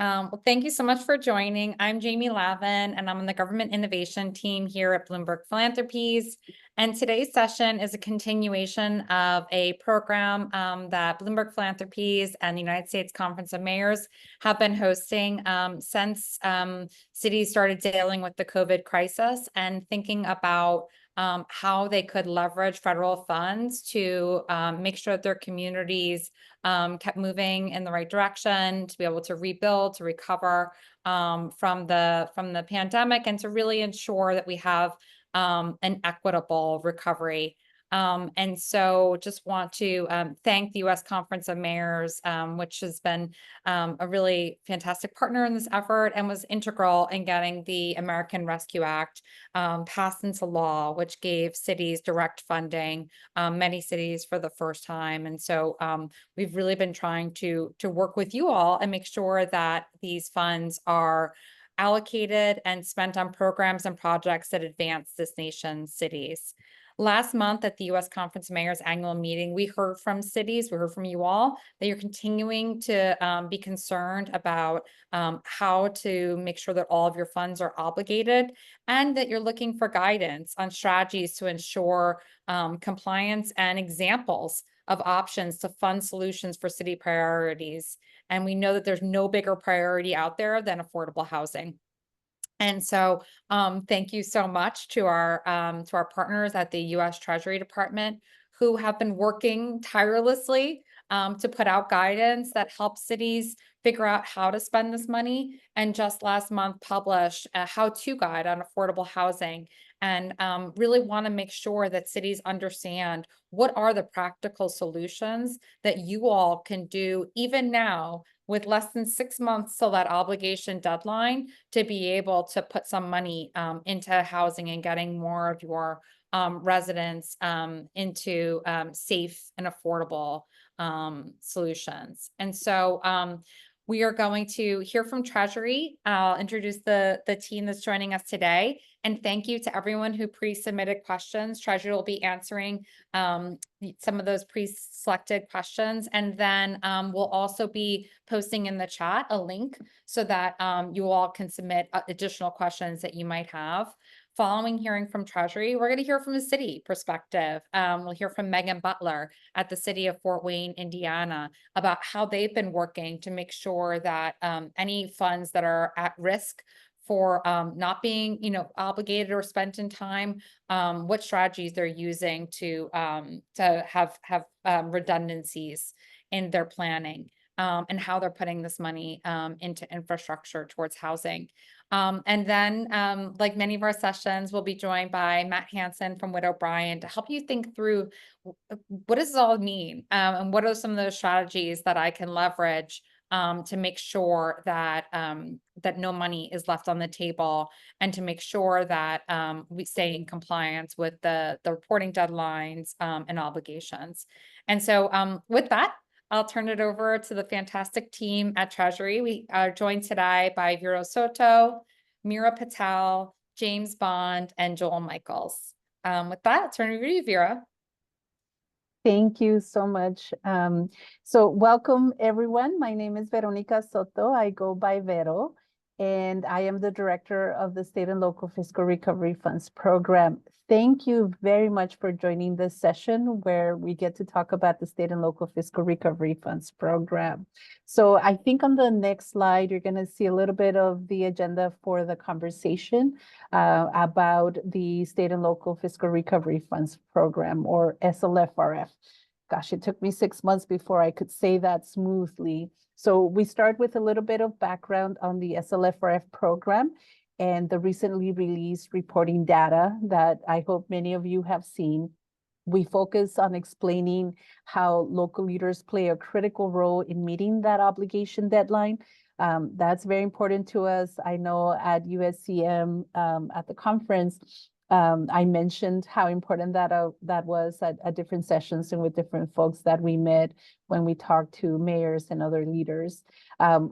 Well, thank you so much for joining. I'm Jamie Lavin, and I'm on the Government Innovation team here at Bloomberg Philanthropies. And today's session is a continuation of a program that Bloomberg Philanthropies and the United States Conference of Mayors have been hosting since cities started dealing with the COVID crisis and thinking about how they could leverage federal funds to make sure that their communities kept moving in the right direction, to be able to rebuild, to recover from the pandemic, and to really ensure that we have an equitable recovery. And so just want to thank the U.S. Conference of Mayors, which has been a really fantastic partner in this effort and was integral in getting the American Rescue Act passed into law, which gave cities direct funding, many cities for the first time. And so we've really been trying to work with you all and make sure that these funds are allocated and spent on programs and projects that advance this nation's cities. Last month at the U.S. Conference of Mayors annual meeting, we heard from cities, we heard from you all, that you're continuing to be concerned about how to make sure that all of your funds are obligated, and that you're looking for guidance on strategies to ensure compliance and examples of options to fund solutions for city priorities. And we know that there's no bigger priority out there than affordable housing. And so thank you so much to our partners at the U.S. Treasury Department, who have been working tirelessly to put out guidance that helps cities figure out how to spend this money, and just last month published a how-to guide on affordable housing, and really want to make sure that cities understand what are the practical solutions that you all can do even now with less than 6 months till that obligation deadline, to be able to put some money into housing and getting more of your residents into safe and affordable solutions. And so we are going to hear from Treasury. I'll introduce the team that's joining us today. And thank you to everyone who pre-submitted questions. Treasury will be answering some of those pre-selected questions. And then we'll also be posting in the chat a link so that you all can submit additional questions that you might have. Following hearing from Treasury, we're going to hear from a city perspective. We'll hear from Megan Butler at the city of Fort Wayne, Indiana, about how they've been working to make sure that any funds that are at risk for not being, obligated or spent in time, what strategies they're using to have redundancies in their planning, and how they're putting this money into infrastructure towards housing. And then, like many of our sessions, we'll be joined by Matt Hansen from Witt O'Brien to help you think through what does this all mean, and what are some of those strategies that I can leverage to make sure that that no money is left on the table, and to make sure that we stay in compliance with the reporting deadlines and obligations. And so with that, I'll turn it over to the fantastic team at Treasury. We are joined today by Vero Soto, Mira Patel, James Bond, and Joel Michaels. With that, I'll turn it over to you, Vera. Thank you so much. So welcome, everyone. My name is Veronica Soto. I go by Vero, and I am the director of the State and Local Fiscal Recovery Funds program. Thank you very much for joining this session where we get to talk about the State and Local Fiscal Recovery Funds program. So I think on the next slide, you're going to see a little bit of the agenda for the conversation about the State and Local Fiscal Recovery Funds program, or SLFRF. Gosh, it took me 6 months before I could say that smoothly. So we start with a little bit of background on the SLFRF program and the recently released reporting data that I hope many of you have seen. We focus on explaining how local leaders play a critical role in meeting that obligation deadline. That's very important to us. I know at USCM, at the conference, I mentioned how important that was at different sessions and with different folks that we met when we talked to mayors and other leaders.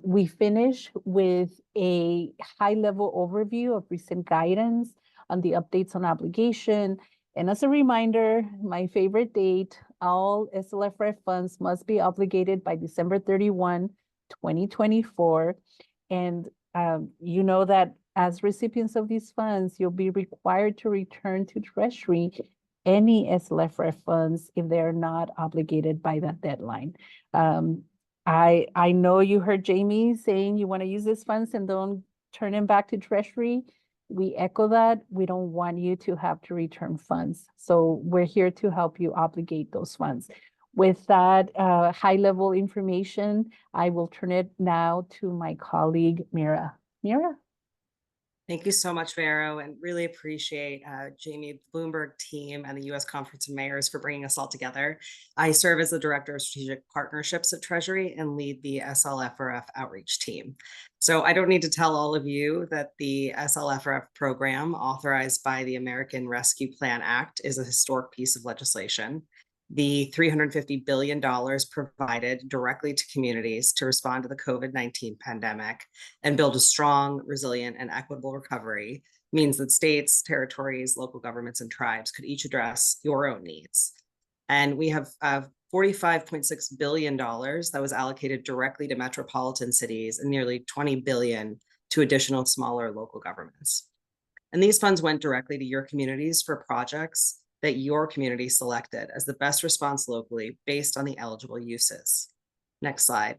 We finish with a high-level overview of recent guidance on the updates on obligation. And as a reminder, my favorite date, all SLFRF funds must be obligated by December 31, 2024. And you know that as recipients of these funds, you'll be required to return to Treasury any SLFRF funds if they're not obligated by that deadline. I know you heard Jamie saying you want to use these funds and don't turn them back to Treasury. We echo that. We don't want you to have to return funds. So we're here to help you obligate those funds. With that high-level information, I will turn it now to my colleague, Mira. Mira? Thank you so much, Vero, and really appreciate Jamie, the Bloomberg team, and the U.S. Conference of Mayors for bringing us all together. I serve as the Director of Strategic Partnerships at Treasury and lead the SLFRF outreach team. So I don't need to tell all of you that the SLFRF program, authorized by the American Rescue Plan Act, is a historic piece of legislation. The $350 billion provided directly to communities to respond to the COVID-19 pandemic and build a strong, resilient, and equitable recovery means that states, territories, local governments, and tribes could each address your own needs. And we have $45.6 billion that was allocated directly to metropolitan cities and nearly $20 billion to additional smaller local governments. And these funds went directly to your communities for projects that your community selected as the best response locally based on the eligible uses. Next slide.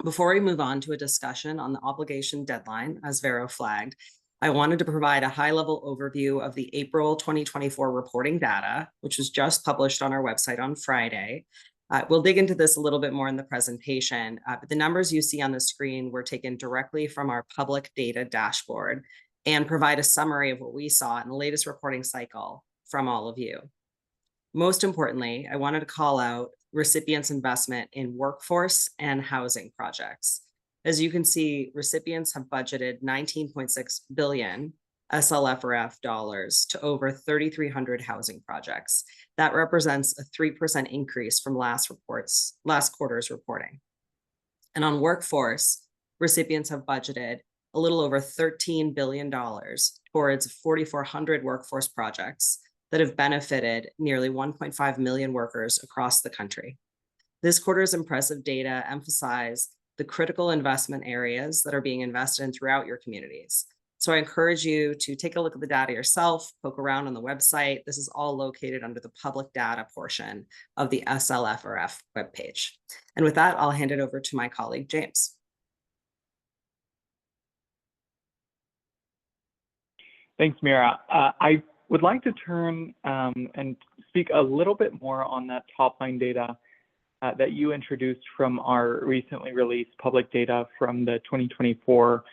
Before we move on to a discussion on the obligation deadline, as Vero flagged, I wanted to provide a high-level overview of the April 2024 reporting data, which was just published on our website on Friday. We'll dig into this a little bit more in the presentation, but the numbers you see on the screen were taken directly from our public data dashboard and provide a summary of what we saw in the latest reporting cycle from all of you. Most importantly, I wanted to call out recipients' investment in workforce and housing projects. As you can see, recipients have budgeted $19.6 billion SLFRF dollars to over 3,300 housing projects. That represents a 3% increase from last quarter's reporting. And on workforce, recipients have budgeted a little over $13 billion towards 4,400 workforce projects that have benefited nearly 1.5 million workers across the country. This quarter's impressive data emphasize the critical investment areas that are being invested in throughout your communities. So I encourage you to take a look at the data yourself, poke around on the website. This is all located under the public data portion of the SLFRF webpage. And with that, I'll hand it over to my colleague, James. Thanks, Mira. I would like to turn and speak a little bit more on that top line data that you introduced from our recently released public data from the 2024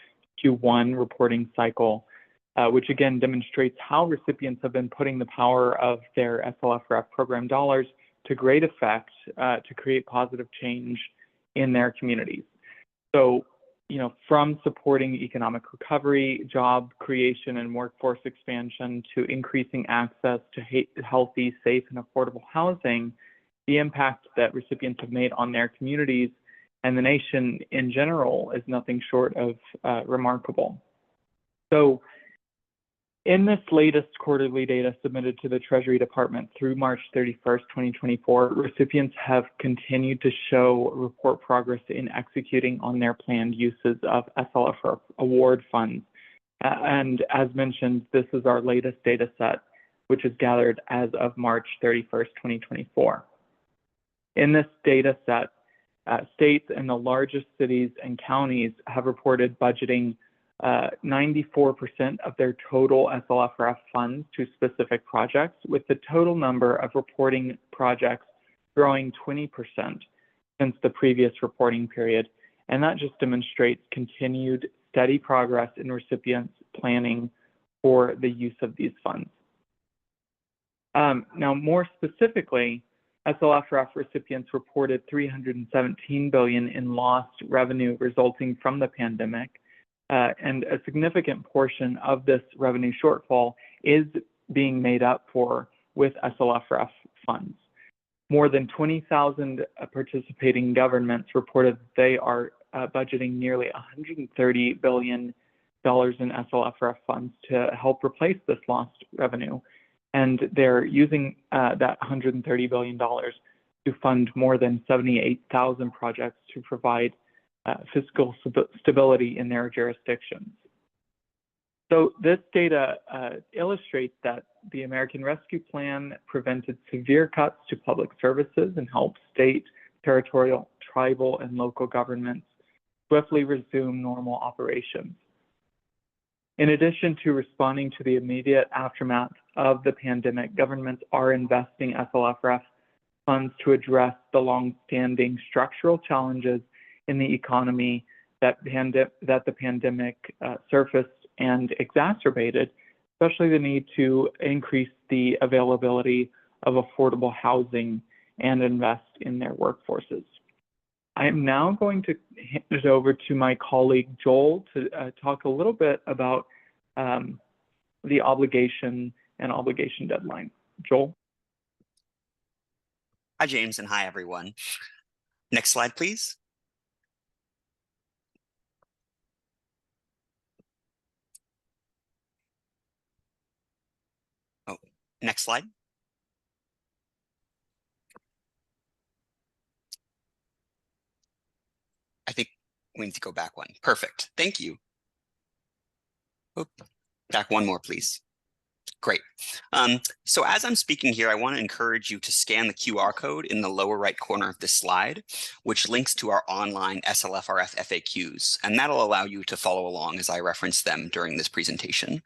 Q1 reporting cycle, which again demonstrates how recipients have been putting the power of their SLFRF program dollars to great effect to create positive change in their communities. So, from supporting economic recovery, job creation, and workforce expansion to increasing access to healthy, safe, and affordable housing, the impact that recipients have made on their communities and the nation in general is nothing short of remarkable. So, in this latest quarterly data submitted to the Treasury Department through March 31st, 2024, recipients have continued to report progress in executing on their planned uses of SLFRF award funds. And as mentioned, this is our latest data set, which is gathered as of March 31st, 2024. In this data set, states and the largest cities and counties have reported budgeting 94% of their total SLFRF funds to specific projects, with the total number of reporting projects growing 20% since the previous reporting period. And that just demonstrates continued steady progress in recipients planning for the use of these funds. Now, more specifically, SLFRF recipients reported $317 billion in lost revenue resulting from the pandemic. And a significant portion of this revenue shortfall is being made up for with SLFRF funds. More than 20,000 participating governments reported they are budgeting nearly $130 billion in SLFRF funds to help replace this lost revenue. And they're using that $130 billion to fund more than 78,000 projects to provide fiscal stability in their jurisdictions. So this data illustrates that the American Rescue Plan prevented severe cuts to public services and helped state, territorial, tribal, and local governments swiftly resume normal operations. In addition to responding to the immediate aftermath of the pandemic, governments are investing SLFRF funds to address the long-standing structural challenges in the economy that the pandemic surfaced and exacerbated, especially the need to increase the availability of affordable housing and invest in their workforces. I am now going to hand it over to my colleague Joel to talk a little bit about the obligation and obligation deadline. Joel? Hi, James, and hi, everyone. Next slide, please. Oh, next slide. I think we need to go back one. Perfect. Thank you. Oop. Back one more, please. Great. So as I'm speaking here, I want to encourage you to scan the QR code in the lower right corner of this slide, which links to our online SLFRF FAQs, and that'll allow you to follow along as I reference them during this presentation.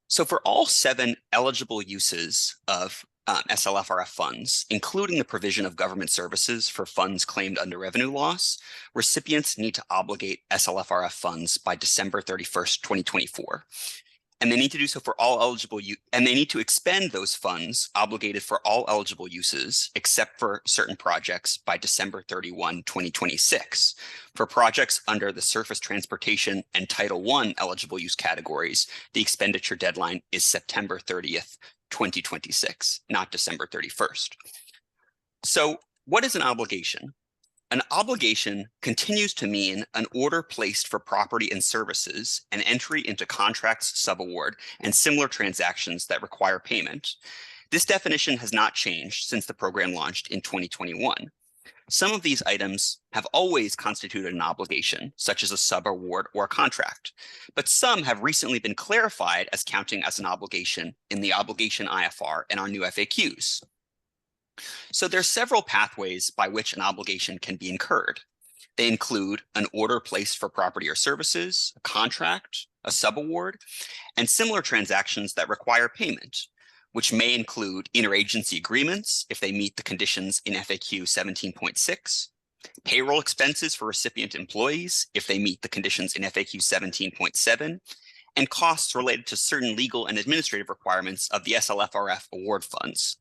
So for all 7 eligible uses of SLFRF funds, including the provision of government services for funds claimed under revenue loss, recipients need to obligate SLFRF funds by December 31st, 2024. And they need to do so for all eligible and they need to expend those funds obligated for all eligible uses, except for certain projects, by December 31, 2026. For projects under the Surface Transportation and Title I eligible use categories, the expenditure deadline is September 30th, 2026, not December 31st. So what is an obligation? An obligation continues to mean an order placed for property and services, an entry into contracts, subaward, and similar transactions that require payment. This definition has not changed since the program launched in 2021. Some of these items have always constituted an obligation, such as a subaward or a contract, but some have recently been clarified as counting as an obligation in the obligation IFR and our new FAQs. So there are several pathways by which an obligation can be incurred. They include an order placed for property or services, a contract, a subaward, and similar transactions that require payment, which may include interagency agreements if they meet the conditions in FAQ 17.6, payroll expenses for recipient employees if they meet the conditions in FAQ 17.7, and costs related to certain legal and administrative requirements of the SLFRF award funds.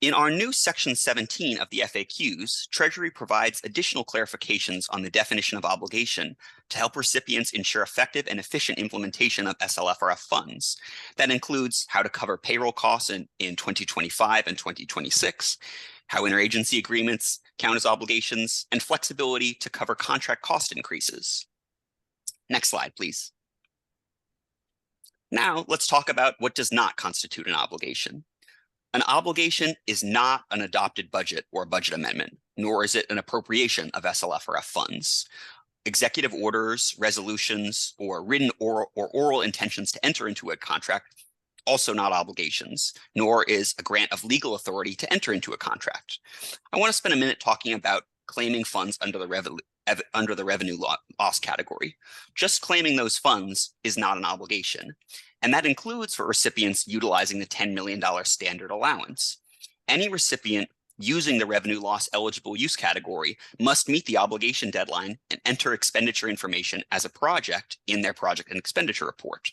In our new Section 17 of the FAQs, Treasury provides additional clarifications on the definition of obligation to help recipients ensure effective and efficient implementation of SLFRF funds. That includes how to cover payroll costs in 2025 and 2026, how interagency agreements count as obligations, and flexibility to cover contract cost increases. Next slide, please. Now, let's talk about what does not constitute an obligation. An obligation is not an adopted budget or a budget amendment, nor is it an appropriation of SLFRF funds. Executive orders, resolutions, or written oral intentions to enter into a contract, also not obligations, nor is a grant of legal authority to enter into a contract. I want to spend a minute talking about claiming funds under the revenue loss category. Just claiming those funds is not an obligation. And that includes for recipients utilizing the $10 million standard allowance. Any recipient using the revenue loss eligible use category must meet the obligation deadline and enter expenditure information as a project in their project and expenditure report.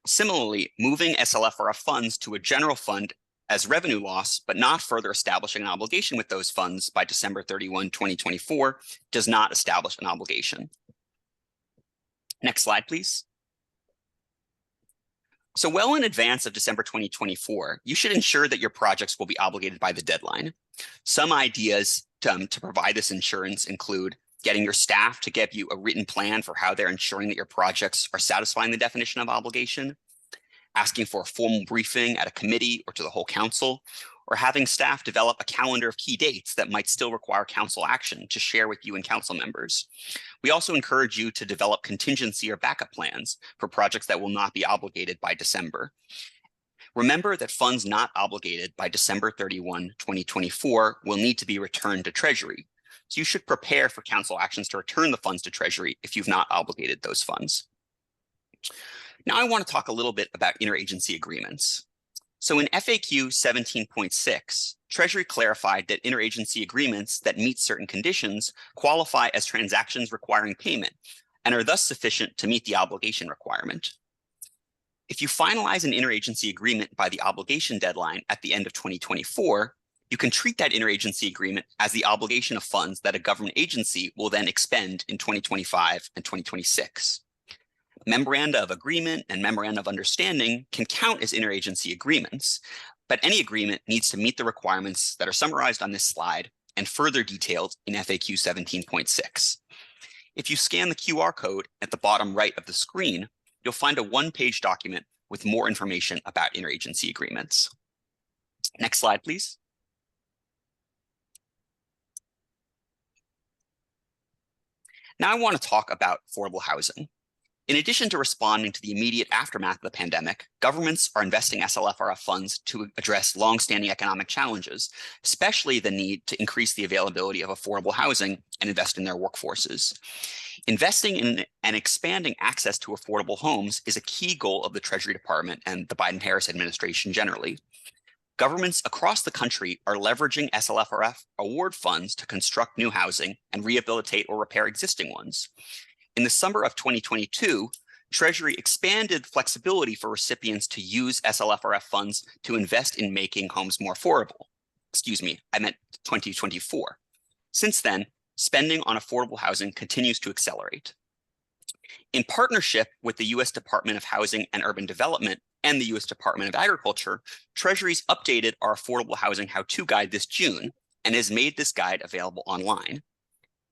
Similarly, moving SLFRF funds to a general fund as revenue loss, but not further establishing an obligation with those funds by December 31, 2024, does not establish an obligation. Next slide, please. So well in advance of December 2024, you should ensure that your projects will be obligated by the deadline. Some ideas to provide this insurance include getting your staff to give you a written plan for how they're ensuring that your projects are satisfying the definition of obligation, asking for a formal briefing at a committee or to the whole council, or having staff develop a calendar of key dates that might still require council action to share with you and council members. We also encourage you to develop contingency or backup plans for projects that will not be obligated by December. Remember that funds not obligated by December 31, 2024 will need to be returned to Treasury. So you should prepare for council actions to return the funds to Treasury if you've not obligated those funds. Now I want to talk a little bit about interagency agreements. So in FAQ 17.6, Treasury clarified that interagency agreements that meet certain conditions qualify as transactions requiring payment and are thus sufficient to meet the obligation requirement. If you finalize an interagency agreement by the obligation deadline at the end of 2024, you can treat that interagency agreement as the obligation of funds that a government agency will then expend in 2025 and 2026. Memoranda of agreement and memoranda of understanding can count as interagency agreements, but any agreement needs to meet the requirements that are summarized on this slide and further detailed in FAQ 17.6. If you scan the QR code at the bottom right of the screen, you'll find a one-page document with more information about interagency agreements. Next slide, please. Now I want to talk about affordable housing. In addition to responding to the immediate aftermath of the pandemic, governments are investing SLFRF funds to address longstanding economic challenges, especially the need to increase the availability of affordable housing and invest in their workforces. Investing in and expanding access to affordable homes is a key goal of the Treasury Department and the Biden-Harris administration generally. Governments across the country are leveraging SLFRF award funds to construct new housing and rehabilitate or repair existing ones. In the summer of 2022, Treasury expanded flexibility for recipients to use SLFRF funds to invest in making homes more affordable. Excuse me, I meant 2024. Since then, spending on affordable housing continues to accelerate. In partnership with the U.S. Department of Housing and Urban Development and the U.S. Department of Agriculture, Treasury's updated our Affordable Housing How-To Guide this June and has made this guide available online.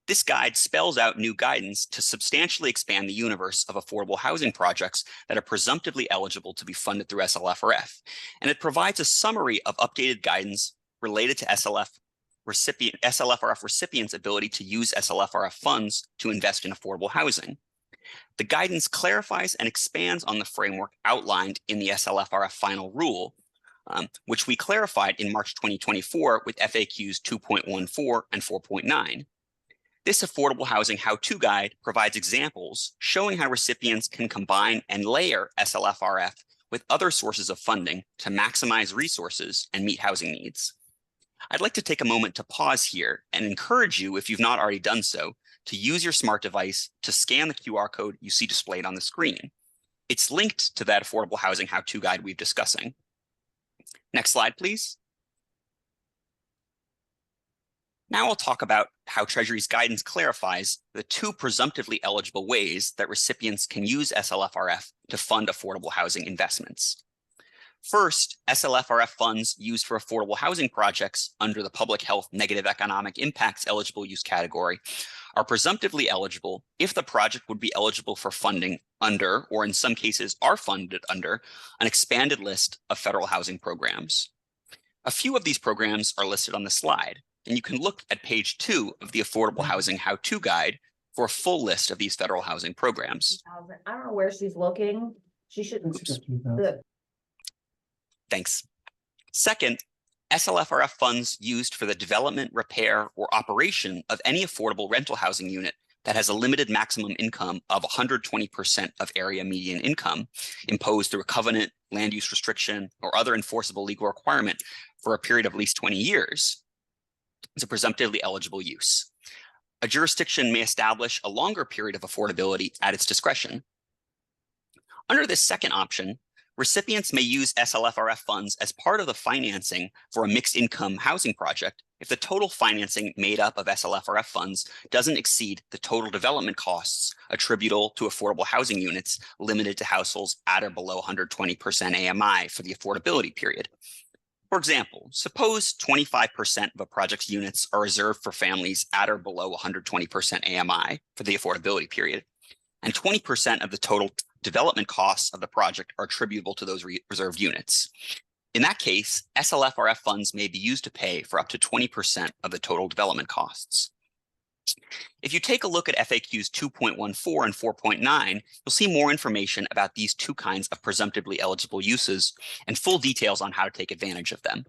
This guide spells out new guidance to substantially expand the universe of affordable housing projects that are presumptively eligible to be funded through SLFRF, and it provides a summary of updated guidance related to SLFRF recipients' ability to use SLFRF funds to invest in affordable housing. The guidance clarifies and expands on the framework outlined in the SLFRF final rule, which we clarified in March 2024 with FAQs 2.14 and 4.9. This Affordable Housing How-To Guide provides examples showing how recipients can combine and layer SLFRF with other sources of funding to maximize resources and meet housing needs. I'd like to take a moment to pause here and encourage you, if you've not already done so, to use your smart device to scan the QR code you see displayed on the screen. It's linked to that Affordable Housing How-To Guide we're discussing. Next slide, please. Now I'll talk about how Treasury's guidance clarifies the two presumptively eligible ways that recipients can use SLFRF to fund affordable housing investments. First, SLFRF funds used for affordable housing projects under the public health negative economic impacts eligible use category are presumptively eligible if the project would be eligible for funding under, or in some cases are funded under, an expanded list of federal housing programs. A few of these programs are listed on the slide, and you can look at page 2 of the Affordable Housing How-To Guide for a full list of these federal housing programs. I don't know where she's looking. She shouldn't. Thanks. Second, SLFRF funds used for the development, repair, or operation of any affordable rental housing unit that has a limited maximum income of 120% of area median income imposed through a covenant, land use restriction, or other enforceable legal requirement for a period of at least 20 years is a presumptively eligible use. A jurisdiction may establish a longer period of affordability at its discretion. Under this second option, recipients may use SLFRF funds as part of the financing for a mixed income housing project if the total financing made up of SLFRF funds doesn't exceed the total development costs attributable to affordable housing units limited to households at or below 120% AMI for the affordability period. For example, suppose 25% of a project's units are reserved for families at or below 120% AMI for the affordability period, and 20% of the total development costs of the project are attributable to those reserved units. In that case, SLFRF funds may be used to pay for up to 20% of the total development costs. If you take a look at FAQs 2.14 and 4.9, you'll see more information about these two kinds of presumptively eligible uses and full details on how to take advantage of them.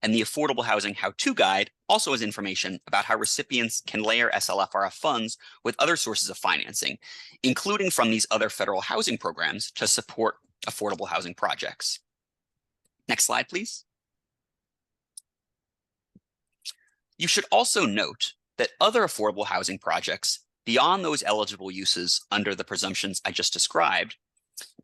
And the Affordable Housing How-To Guide also has information about how recipients can layer SLFRF funds with other sources of financing, including from these other federal housing programs to support affordable housing projects. Next slide, please. You should also note that other affordable housing projects beyond those eligible uses under the presumptions I just described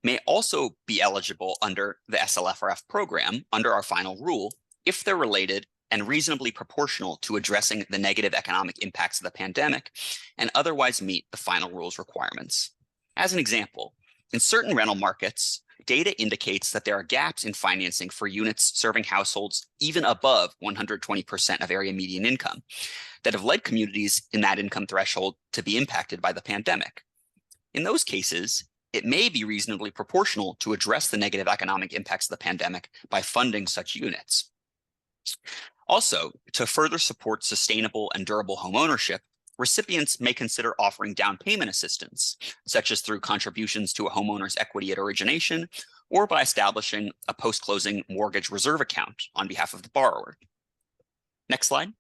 may also be eligible under the SLFRF program under our final rule if they're related and reasonably proportional to addressing the negative economic impacts of the pandemic and otherwise meet the final rule's requirements. As an example, in certain rental markets, data indicates that there are gaps in financing for units serving households even above 120% of area median income that have led communities in that income threshold to be impacted by the pandemic. In those cases, it may be reasonably proportional to address the negative economic impacts of the pandemic by funding such units. Also, to further support sustainable and durable homeownership, recipients may consider offering down payment assistance, such as through contributions to a homeowner's equity at origination, or by establishing a post-closing mortgage reserve account on behalf of the borrower. Next slide.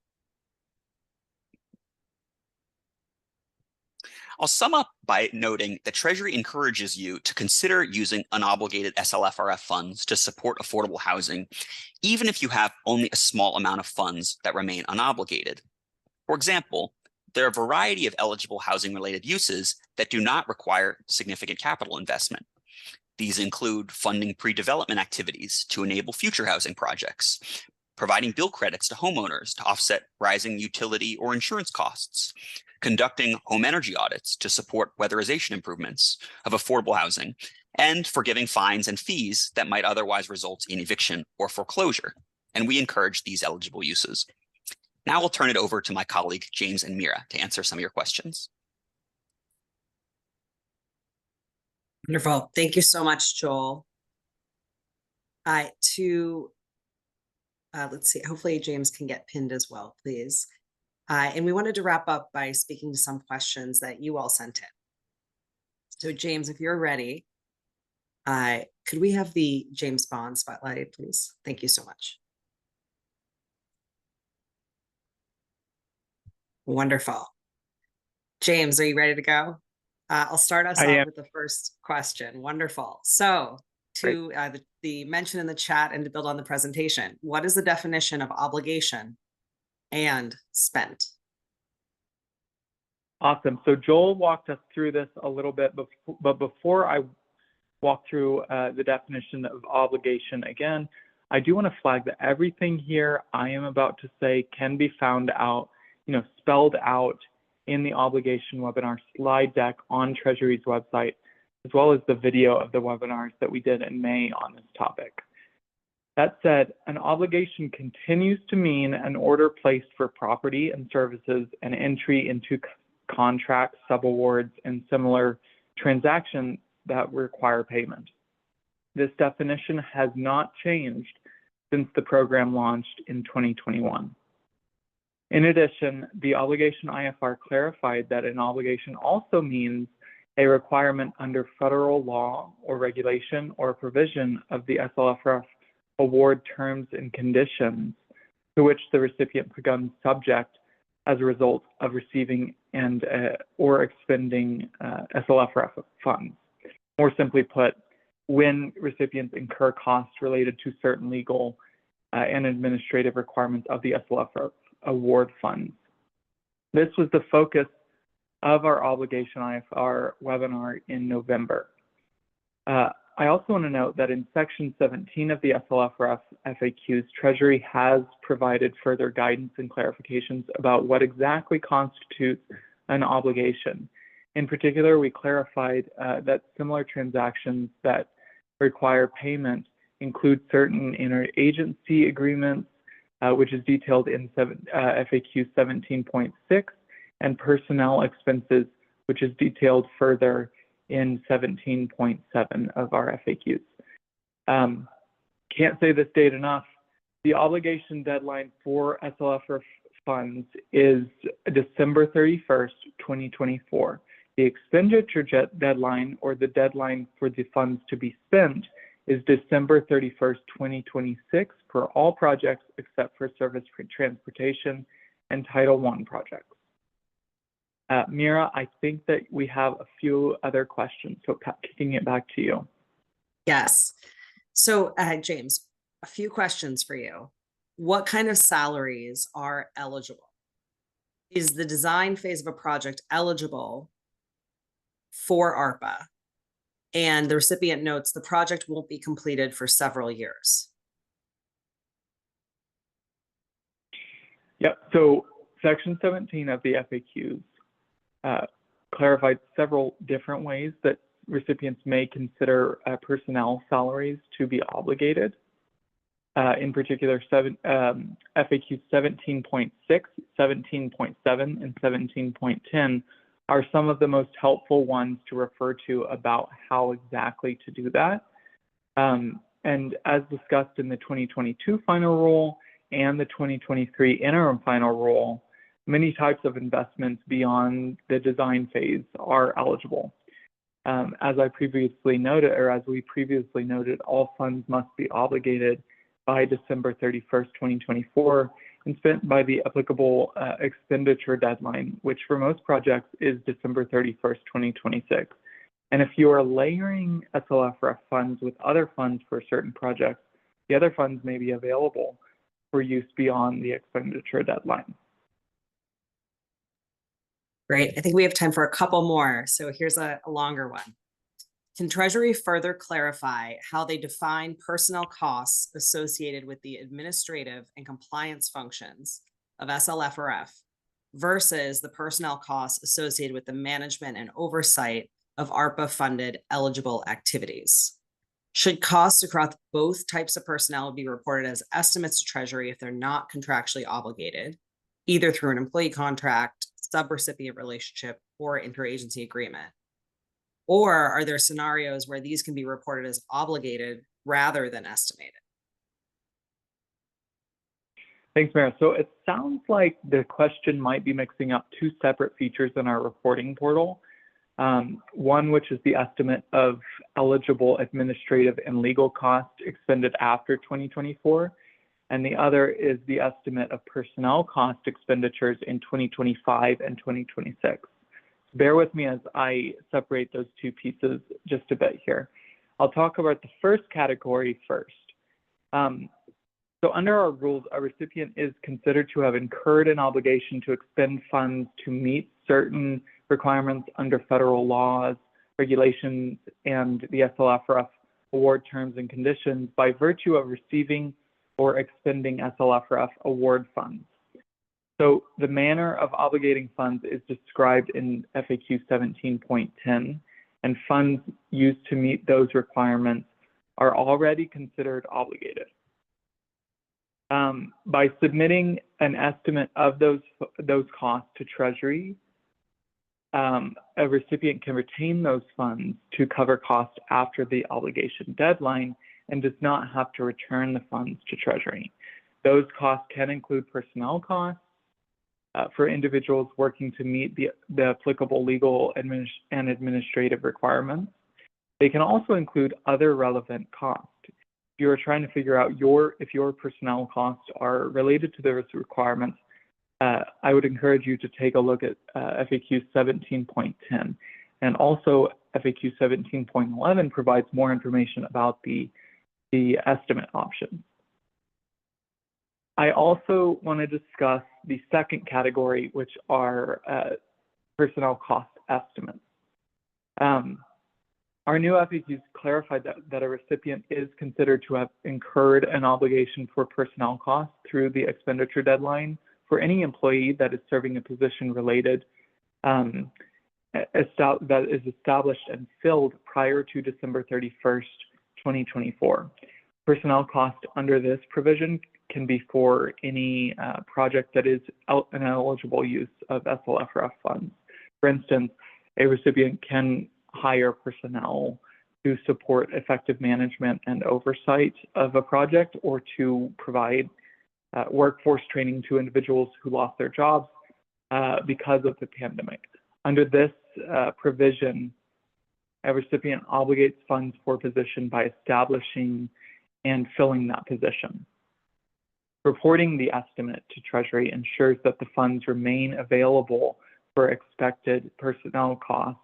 I'll sum up by noting that Treasury encourages you to consider using unobligated SLFRF funds to support affordable housing, even if you have only a small amount of funds that remain unobligated. For example, there are a variety of eligible housing-related uses that do not require significant capital investment. These include funding pre-development activities to enable future housing projects, providing bill credits to homeowners to offset rising utility or insurance costs, conducting home energy audits to support weatherization improvements of affordable housing, and forgiving fines and fees that might otherwise result in eviction or foreclosure. And we encourage these eligible uses. Now I'll turn it over to my colleague, James and Mira, to answer some of your questions. Wonderful. Thank you so much, Joel. Let's see, hopefully James can get pinned as well, please. And we wanted to wrap up by speaking to some questions that you all sent in. So James, if you're ready, could we have the James Bond spotlight, please? Thank you so much. Wonderful. James, are you ready to go? I'll start us off with the first question. Wonderful. So to the mention in the chat and to build on the presentation, what is the definition of obligation and spent? Awesome. So Joel walked us through this a little bit, but before I walk through the definition of obligation again, I do want to flag that everything here I am about to say can be found out, spelled out in the obligation webinar slide deck on Treasury's website, as well as the video of the webinars that we did in May on this topic. That said, an obligation continues to mean an order placed for property and services and entry into contracts, subawards, and similar transactions that require payment. This definition has not changed since the program launched in 2021. In addition, the obligation IFR clarified that an obligation also means a requirement under federal law or regulation or provision of the SLFRF award terms and conditions to which the recipient becomes subject as a result of receiving and or expending SLFRF funds. More simply put, when recipients incur costs related to certain legal and administrative requirements of the SLFRF award funds. This was the focus of our obligation IFR webinar in November. I also want to note that in section 17 of the SLFRF FAQs, Treasury has provided further guidance and clarifications about what exactly constitutes an obligation. In particular, we clarified that similar transactions that require payment include certain interagency agreements, which is detailed in FAQ 17.6, and personnel expenses, which is detailed further in 17.7 of our FAQs. can't say this date enough. The obligation deadline for SLFRF funds is December 31st, 2024. The expenditure deadline, or the deadline for the funds to be spent, is December 31st, 2026 for all projects except for service transportation and Title I projects. Mira, I think that we have a few other questions, so kicking it back to you. Yes. So, James, a few questions for you. What kind of salaries are eligible? Is the design phase of a project eligible for ARPA? And the recipient notes the project won't be completed for several years. Yep, so section 17 of the FAQs clarified several different ways that recipients may consider personnel salaries to be obligated. In particular, FAQ 17.6, 17.7, and 17.10 are some of the most helpful ones to refer to about how exactly to do that. And as discussed in the 2022 final rule and the 2023 interim final rule, many types of investments beyond the design phase are eligible. As I previously noted, or as we previously noted, all funds must be obligated by December 31st, 2024, and spent by the applicable expenditure deadline, which for most projects is December 31st, 2026. And if you are layering SLFRF funds with other funds for certain projects, the other funds may be available for use beyond the expenditure deadline. Great. I think we have time for a couple more. So here's a longer one. Can Treasury further clarify how they define personnel costs associated with the administrative and compliance functions of SLFRF versus the personnel costs associated with the management and oversight of ARPA-funded eligible activities? Should costs across both types of personnel be reported as estimates to Treasury if they're not contractually obligated, either through an employee contract, subrecipient relationship, or interagency agreement? Or are there scenarios where these can be reported as obligated rather than estimated? Thanks, Mara. So it sounds like the question might be mixing up two separate features in our reporting portal. One, which is the estimate of eligible administrative and legal costs expended after 2024. And the other is the estimate of personnel cost expenditures in 2025 and 2026. Bear with me as I separate those two pieces just a bit here. I'll talk about the first category first. So under our rules, a recipient is considered to have incurred an obligation to expend funds to meet certain requirements under federal laws, regulations, and the SLFRF award terms and conditions by virtue of receiving or expending SLFRF award funds. So the manner of obligating funds is described in FAQ 17.10, and funds used to meet those requirements are already considered obligated. By submitting an estimate of those costs to Treasury, a recipient can retain those funds to cover costs after the obligation deadline and does not have to return the funds to Treasury. Those costs can include personnel costs for individuals working to meet the applicable legal and administrative requirements. They can also include other relevant costs. If you're trying to figure out if your personnel costs are related to those requirements, I would encourage you to take a look at FAQ 17.10. And also FAQ 17.11 provides more information about the estimate option. I also want to discuss the second category, which are personnel cost estimates. Our new FAQs clarified that a recipient is considered to have incurred an obligation for personnel costs through the expenditure deadline for any employee that is serving a position related that is established and filled prior to December 31st, 2024. Personnel cost under this provision can be for any project that is an eligible use of SLFRF funds. For instance, a recipient can hire personnel to support effective management and oversight of a project, or to provide workforce training to individuals who lost their jobs because of the pandemic. Under this provision, a recipient obligates funds for a position by establishing and filling that position. Reporting the estimate to Treasury ensures that the funds remain available for expected personnel costs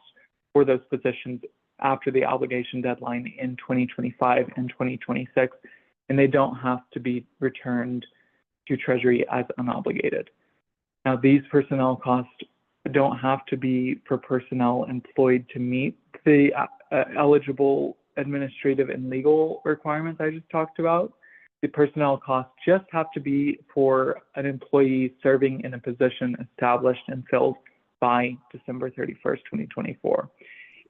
for those positions after the obligation deadline in 2025 and 2026, and they don't have to be returned to Treasury as unobligated. Now, these personnel costs don't have to be for personnel employed to meet the eligible administrative and legal requirements I just talked about. The personnel costs just have to be for an employee serving in a position established and filled by December 31st, 2024,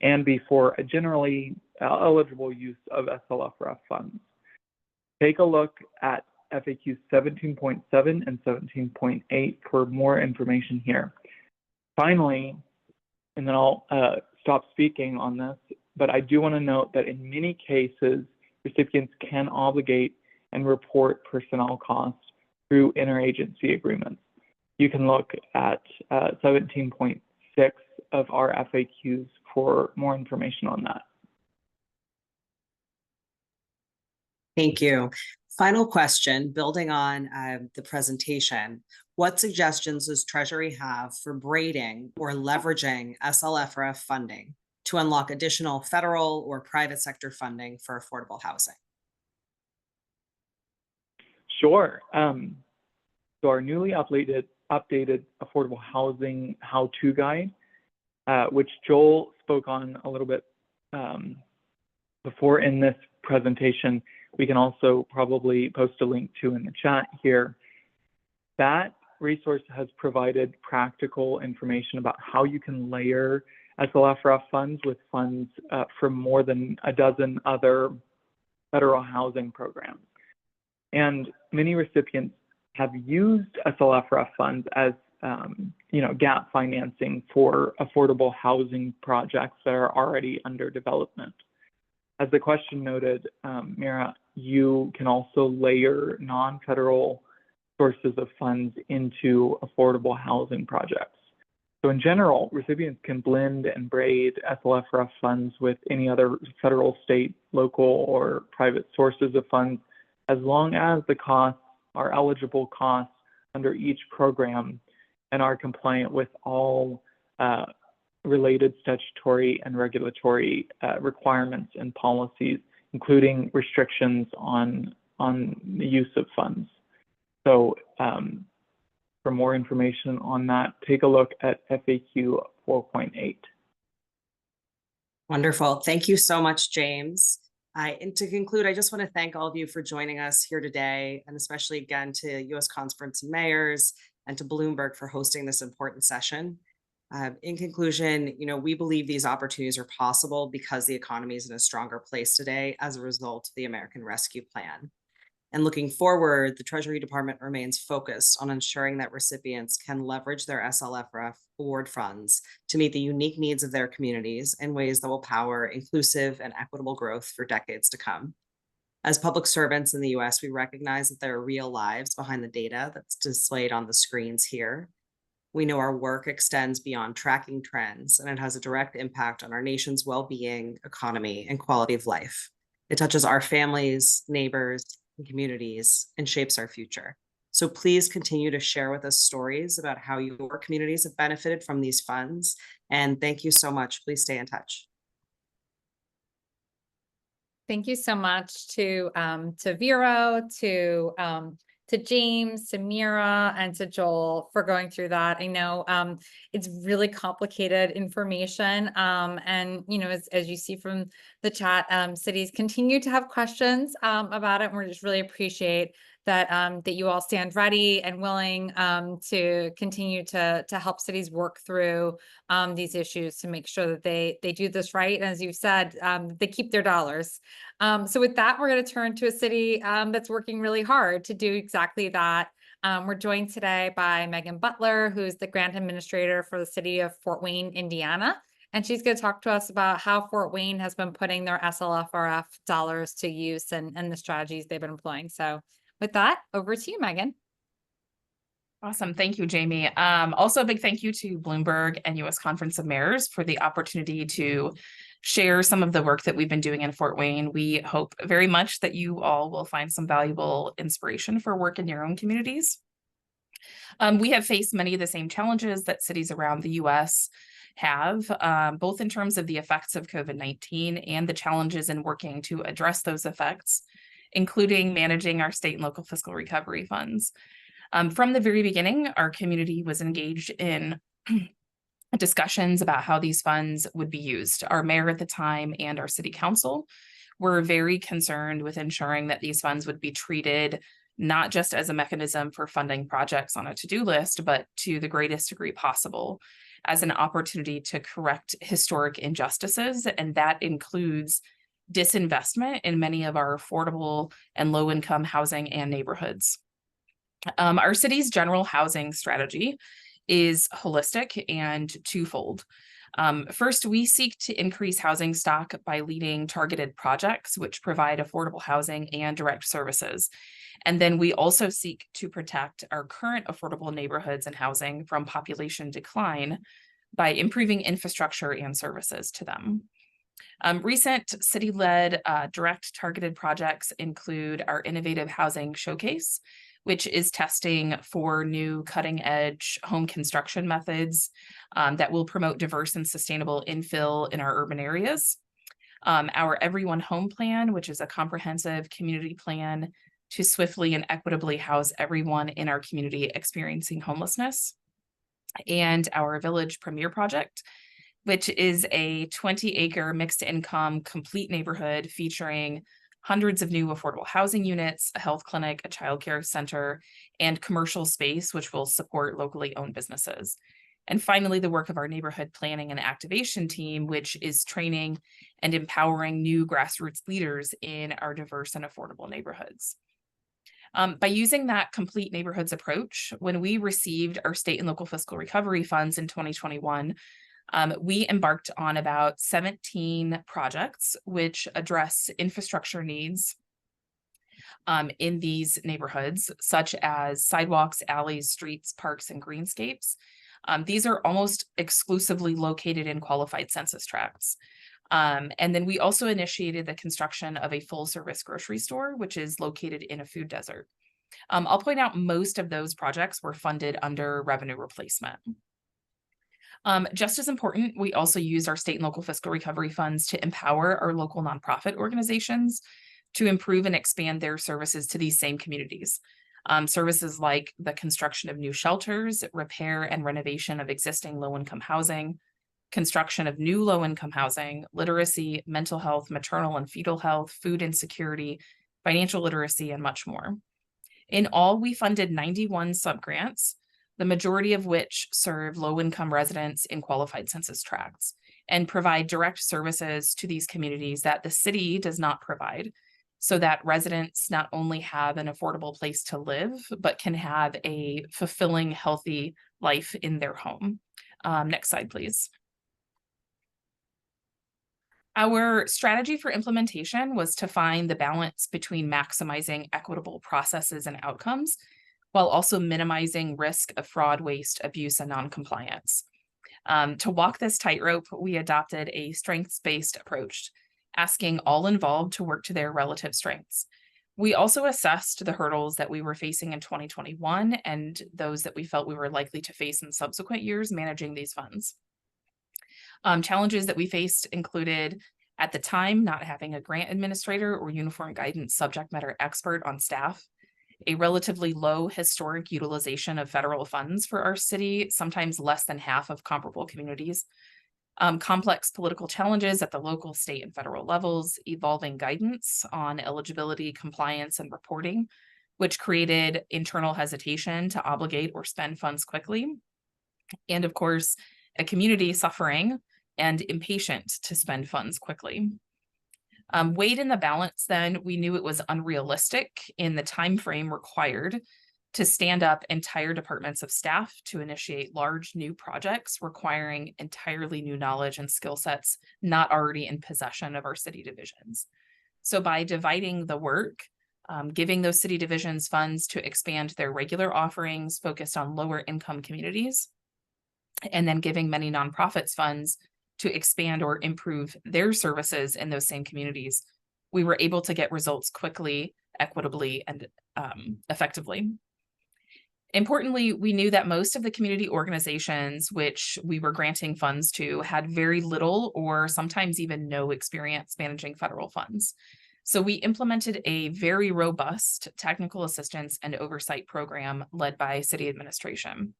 and be for a generally eligible use of SLFRF funds. Take a look at FAQ 17.7 and 17.8 for more information here. Finally, and then I'll stop speaking on this, but I do want to note that in many cases, recipients can obligate and report personnel costs through interagency agreements. You can look at 17.6 of our FAQs for more information on that. Thank you. Final question, building on the presentation, what suggestions does Treasury have for braiding or leveraging SLFRF funding to unlock additional federal or private sector funding for affordable housing? Sure. So our newly updated affordable housing how-to guide, which Joel spoke on a little bit before in this presentation, we can also probably post a link to in the chat here. That resource has provided practical information about how you can layer SLFRF funds with funds from more than a dozen other federal housing programs. And many recipients have used SLFRF funds as gap financing for affordable housing projects that are already under development. As the question noted, Mira, you can also layer non-federal sources of funds into affordable housing projects. So in general, recipients can blend and braid SLFRF funds with any other federal, state, local, or private sources of funds, as long as the costs are eligible costs under each program and are compliant with all related statutory and regulatory requirements and policies, including restrictions on the use of funds. So for more information on that, take a look at FAQ 4.8. Wonderful. Thank you so much, James. And to conclude, I just want to thank all of you for joining us here today, and especially again to U.S. Conference of Mayors and to Bloomberg for hosting this important session. In conclusion, we believe these opportunities are possible because the economy is in a stronger place today as a result of the American Rescue Plan. And looking forward, the Treasury Department remains focused on ensuring that recipients can leverage their SLFRF award funds to meet the unique needs of their communities in ways that will power inclusive and equitable growth for decades to come. As public servants in the US, we recognize that there are real lives behind the data that's displayed on the screens here. We know our work extends beyond tracking trends, and it has a direct impact on our nation's well-being, economy, and quality of life. It touches our families, neighbors, and communities, and shapes our future. So please continue to share with us stories about how your communities have benefited from these funds. And thank you so much. Please stay in touch. Thank you so much to Vero, to James, to Mira, and to Joel for going through that. I know it's really complicated information. And, as you see from the chat, cities continue to have questions about it. And we just really appreciate that that you all stand ready and willing to continue to help cities work through these issues to make sure that they do this right. And as you said, they keep their dollars. So with that, we're going to turn to a city that's working really hard to do exactly that. We're joined today by Megan Butler, who's the grant administrator for the city of Fort Wayne, Indiana. And she's going to talk to us about how Fort Wayne has been putting their SLFRF dollars to use and the strategies they've been employing. So with that, over to you, Megan. Awesome. Thank you, Jamie. Also a big thank you to Bloomberg and U.S. Conference of Mayors for the opportunity to share some of the work that we've been doing in Fort Wayne. We hope very much that you all will find some valuable inspiration for work in your own communities. We have faced many of the same challenges that cities around the U.S. have, both in terms of the effects of COVID-19 and the challenges in working to address those effects, including managing our state and local fiscal recovery funds. From the very beginning, our community was engaged in discussions about how these funds would be used. Our mayor at the time and our city council were very concerned with ensuring that these funds would be treated not just as a mechanism for funding projects on a to-do list, but to the greatest degree possible as an opportunity to correct historic injustices. And that includes disinvestment in many of our affordable and low-income housing and neighborhoods. Our city's general housing strategy is holistic and twofold. First, we seek to increase housing stock by leading targeted projects which provide affordable housing and direct services. And then we also seek to protect our current affordable neighborhoods and housing from population decline by improving infrastructure and services to them. Recent city-led direct targeted projects include our Innovative Housing Showcase, which is testing for new cutting-edge home construction methods that will promote diverse and sustainable infill in our urban areas. Our Everyone Home Plan, which is a comprehensive community plan to swiftly and equitably house everyone in our community experiencing homelessness. And our Village Premier Project, which is a 20-acre mixed-income complete neighborhood featuring hundreds of new affordable housing units, a health clinic, a childcare center, and commercial space, which will support locally owned businesses. And finally, the work of our neighborhood planning and activation team, which is training and empowering new grassroots leaders in our diverse and affordable neighborhoods. By using that complete neighborhoods approach, when we received our state and local fiscal recovery funds in 2021, we embarked on about 17 projects which address infrastructure needs in these neighborhoods, such as sidewalks, alleys, streets, parks, and greenscapes. These are almost exclusively located in qualified census tracts. And then we also initiated the construction of a full-service grocery store, which is located in a food desert. I'll point out most of those projects were funded under revenue replacement. Just as important, we also used our state and local fiscal recovery funds to empower our local nonprofit organizations to improve and expand their services to these same communities. Services like the construction of new shelters, repair and renovation of existing low-income housing, construction of new low-income housing, literacy, mental health, maternal and fetal health, food insecurity, financial literacy, and much more. In all, we funded 91 subgrants, the majority of which serve low-income residents in qualified census tracts and provide direct services to these communities that the city does not provide, so that residents not only have an affordable place to live, but can have a fulfilling, healthy life in their home. Next slide, please. Our strategy for implementation was to find the balance between maximizing equitable processes and outcomes, while also minimizing risk of fraud, waste, abuse, and noncompliance. To walk this tightrope, we adopted a strengths-based approach, asking all involved to work to their relative strengths. We also assessed the hurdles that we were facing in 2021 and those that we felt we were likely to face in subsequent years managing these funds. Challenges that we faced included, at the time, not having a grant administrator or uniform guidance subject matter expert on staff, a relatively low historic utilization of federal funds for our city, sometimes less than half of comparable communities, complex political challenges at the local, state, and federal levels, evolving guidance on eligibility, compliance, and reporting, which created internal hesitation to obligate or spend funds quickly, and of course, a community suffering and impatient to spend funds quickly. Weighed in the balance, then, we knew it was unrealistic in the time frame required to stand up entire departments of staff to initiate large new projects requiring entirely new knowledge and skill sets not already in possession of our city divisions. So by dividing the work, giving those city divisions funds to expand their regular offerings focused on lower income communities, and then giving many nonprofits funds to expand or improve their services in those same communities, we were able to get results quickly, equitably, and effectively. Importantly, we knew that most of the community organizations which we were granting funds to had very little or sometimes even no experience managing federal funds. So we implemented a very robust technical assistance and oversight program led by city administration.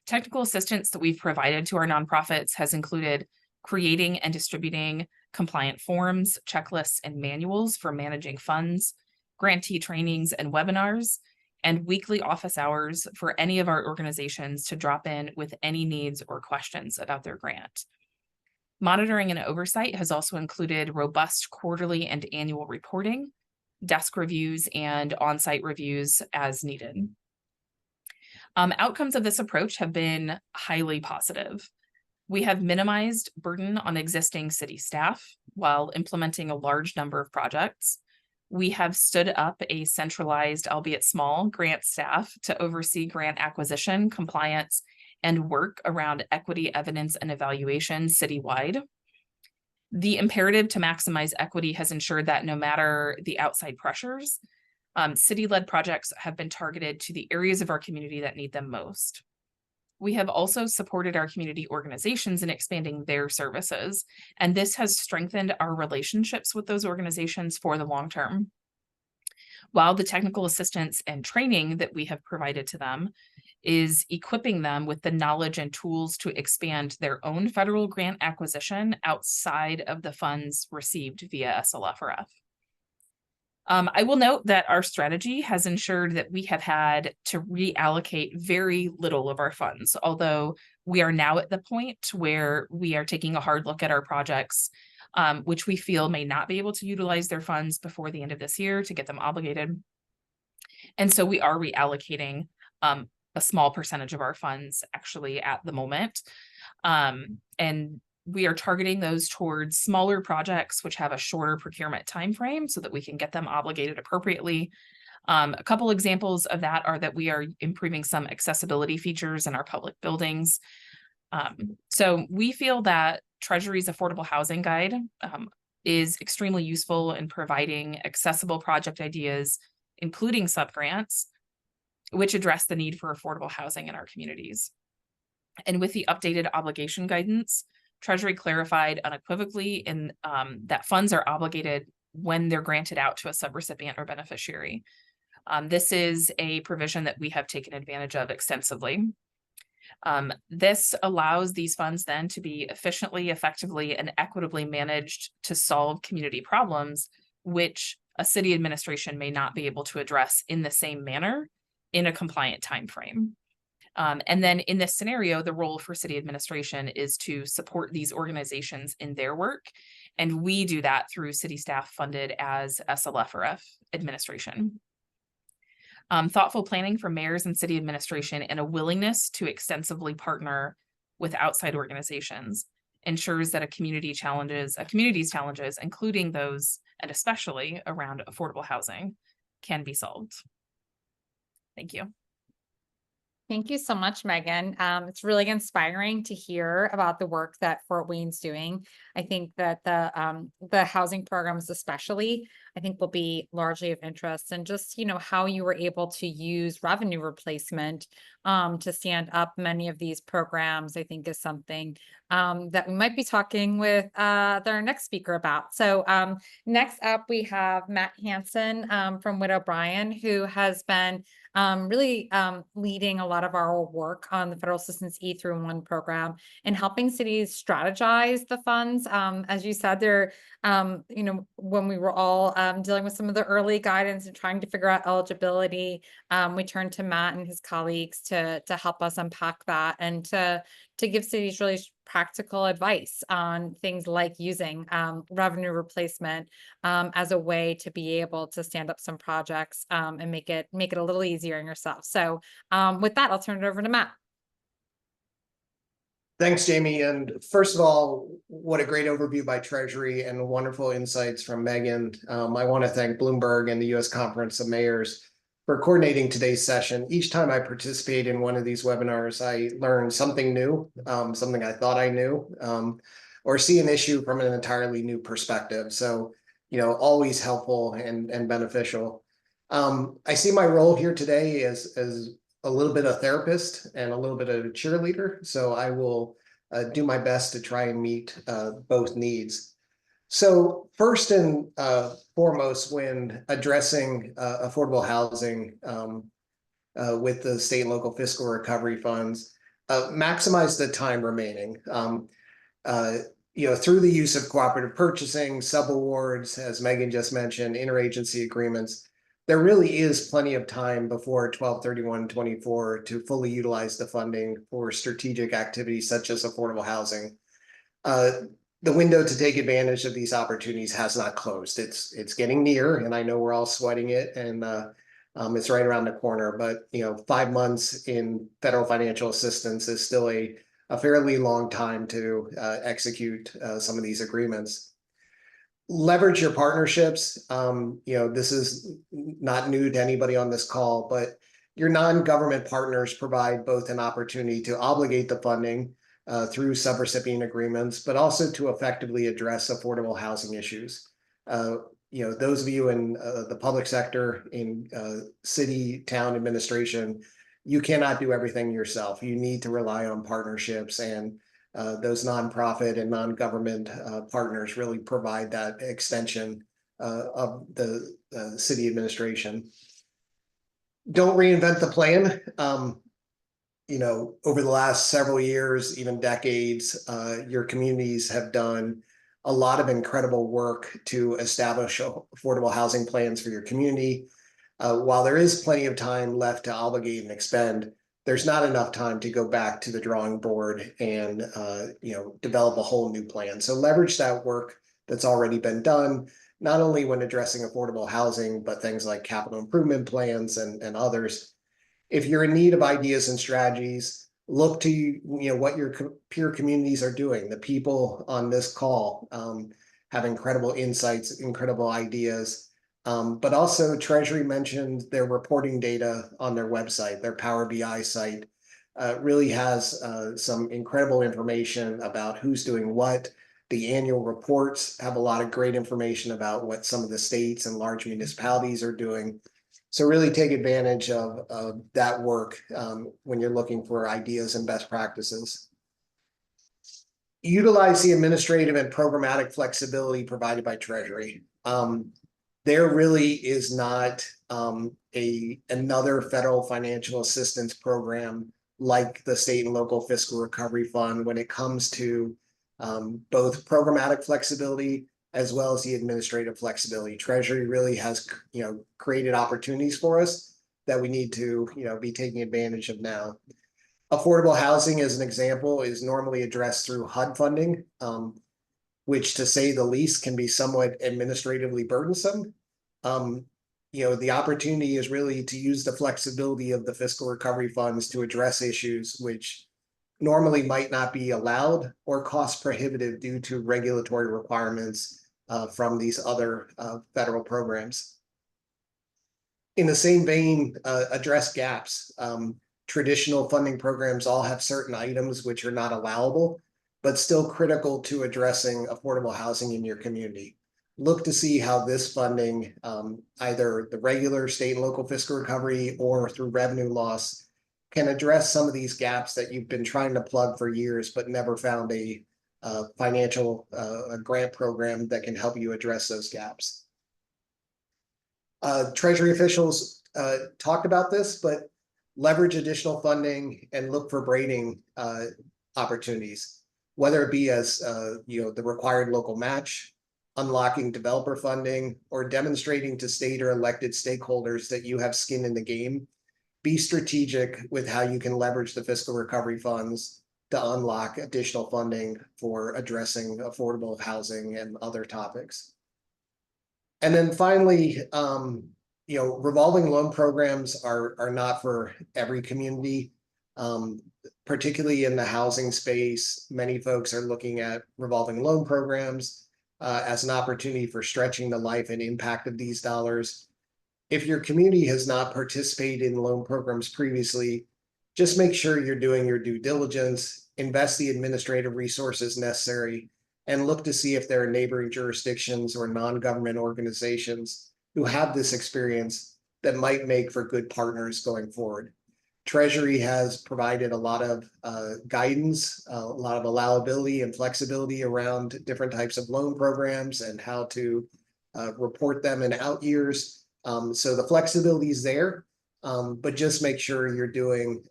Technical assistance that we've provided to our nonprofits has included creating and distributing compliant forms, checklists, and manuals for managing funds, grantee trainings and webinars, and weekly office hours for any of our organizations to drop in with any needs or questions about their grant. Monitoring and oversight has also included robust quarterly and annual reporting, desk reviews, and on-site reviews as needed. Outcomes of this approach have been highly positive. We have minimized burden on existing city staff while implementing a large number of projects. We have stood up a centralized, albeit small, grant staff to oversee grant acquisition, compliance, and work around equity, evidence, and evaluation citywide. The imperative to maximize equity has ensured that no matter the outside pressures, city-led projects have been targeted to the areas of our community that need them most. We have also supported our community organizations in expanding their services, and this has strengthened our relationships with those organizations for the long term. While the technical assistance and training that we have provided to them is equipping them with the knowledge and tools to expand their own federal grant acquisition outside of the funds received via SLFRF. I will note that our strategy has ensured that we have had to reallocate very little of our funds, although we are now at the point where we are taking a hard look at our projects, which we feel may not be able to utilize their funds before the end of this year to get them obligated. And so we are reallocating a small percentage of our funds actually at the moment. And we are targeting those towards smaller projects which have a shorter procurement timeframe so that we can get them obligated appropriately. A couple examples of that are that we are improving some accessibility features in our public buildings. So we feel that Treasury's Affordable Housing Guide is extremely useful in providing accessible project ideas, including subgrants, which address the need for affordable housing in our communities. And with the updated obligation guidance, Treasury clarified unequivocally in that funds are obligated when they're granted out to a subrecipient or beneficiary. This is a provision that we have taken advantage of extensively. This allows these funds then to be efficiently, effectively, and equitably managed to solve community problems, which a city administration may not be able to address in the same manner in a compliant timeframe. And then in this scenario, the role for city administration is to support these organizations in their work. And we do that through city staff funded as SLFRF administration. Thoughtful planning from mayors and city administration and a willingness to extensively partner with outside organizations ensures that a community's challenges, including those and especially around affordable housing, can be solved. Thank you. Thank you so much, Megan. It's really inspiring to hear about the work that Fort Wayne's doing. I think that the housing programs especially, I think will be largely of interest, and just, you know, how you were able to use revenue replacement to stand up many of these programs, I think is something that we might be talking with our next speaker about. So next up, we have Matt Hansen from Witt O'Brien, who has been really leading a lot of our work on the Federal Assistance E-through-1 program and helping cities strategize the funds. As you said, there, you know, when we were all dealing with some of the early guidance and trying to figure out eligibility, we turned to Matt and his colleagues to help us unpack that and to give cities really practical advice on things like using revenue replacement as a way to be able to stand up some projects and make it a little easier on yourself. So with that, I'll turn it over to Matt. Thanks, Jamie. And first of all, what a great overview by Treasury and wonderful insights from Megan. I want to thank Bloomberg and the U.S. Conference of Mayors for coordinating today's session. Each time I participate in one of these webinars, I learn something new, something I thought I knew, or see an issue from an entirely new perspective. So, always helpful and beneficial. I see my role here today as a little bit of therapist and a little bit of a cheerleader. So I will do my best to try and meet both needs. So first and foremost, when addressing affordable housing with the state and local fiscal recovery funds, maximize the time remaining. Through the use of cooperative purchasing, subawards, as Megan just mentioned, interagency agreements, there really is plenty of time before 12/31/24 to fully utilize the funding for strategic activities such as affordable housing. The window to take advantage of these opportunities has not closed. It's getting near, and I know we're all sweating it, and it's right around the corner. But 5 months in federal financial assistance is still a fairly long time to execute some of these agreements. Leverage your partnerships. This is not new to anybody on this call, but your non-government partners provide both an opportunity to obligate the funding through subrecipient agreements, but also to effectively address affordable housing issues. Those of you in the public sector, in city, town administration, you cannot do everything yourself. You need to rely on partnerships, and those nonprofit and non-government partners really provide that extension of the city administration. Don't reinvent the plan. Over the last several years, even decades, your communities have done a lot of incredible work to establish affordable housing plans for your community. While there is plenty of time left to obligate and expend, there's not enough time to go back to the drawing board and develop a whole new plan. So leverage that work that's already been done, not only when addressing affordable housing, but things like capital improvement plans and others. If you're in need of ideas and strategies, look to what your peer communities are doing. The people on this call have incredible insights, incredible ideas. But also Treasury mentioned their reporting data on their website. Their Power BI site really has some incredible information about who's doing what. The annual reports have a lot of great information about what some of the states and large municipalities are doing. So really take advantage of that work when you're looking for ideas and best practices. Utilize the administrative and programmatic flexibility provided by Treasury. There really is not another federal financial assistance program like the state and local fiscal recovery fund when it comes to both programmatic flexibility as well as the administrative flexibility. Treasury really has created opportunities for us that we need to be taking advantage of now. Affordable housing, as an example, is normally addressed through HUD funding, which, to say the least, can be somewhat administratively burdensome. The opportunity is really to use the flexibility of the fiscal recovery funds to address issues which normally might not be allowed or cost prohibitive due to regulatory requirements from these other federal programs. In the same vein, address gaps. Traditional funding programs all have certain items which are not allowable, but still critical to addressing affordable housing in your community. Look to see how this funding, either the regular state and local fiscal recovery or through revenue loss, can address some of these gaps that you've been trying to plug for years, but never found a financial grant program that can help you address those gaps. Treasury officials talked about this, but leverage additional funding and look for braiding opportunities, whether it be as the required local match, unlocking developer funding, or demonstrating to state or elected stakeholders that you have skin in the game. be strategic with how you can leverage the fiscal recovery funds to unlock additional funding for addressing affordable housing and other topics. And then finally, revolving loan programs are not for every community, particularly in the housing space. Many folks are looking at revolving loan programs as an opportunity for stretching the life and impact of these dollars. If your community has not participated in loan programs previously, just make sure you're doing your due diligence, invest the administrative resources necessary, and look to see if there are neighboring jurisdictions or non-government organizations who have this experience that might make for good partners going forward. Treasury has provided a lot of guidance, a lot of allowability and flexibility around different types of loan programs and how to report them in out years. So the flexibility is there, but just make sure you're doing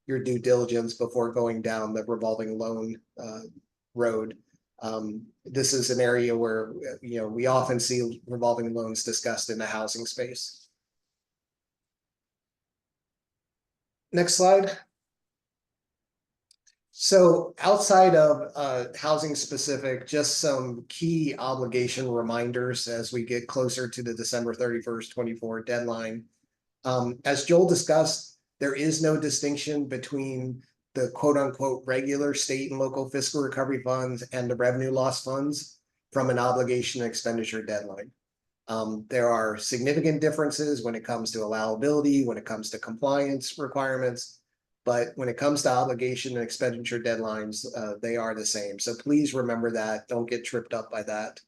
your due diligence before going down the revolving loan road. This is an area where we often see revolving loans discussed in the housing space. Next slide. So outside of housing specific, just some key obligation reminders as we get closer to the December 31st, 24 deadline. As Joel discussed, there is no distinction between the quote unquote regular state and local fiscal recovery funds and the revenue loss funds from an obligation and expenditure deadline. There are significant differences when it comes to allowability, when it comes to compliance requirements, but when it comes to obligation and expenditure deadlines, they are the same. So please remember that. Don't get tripped up by that.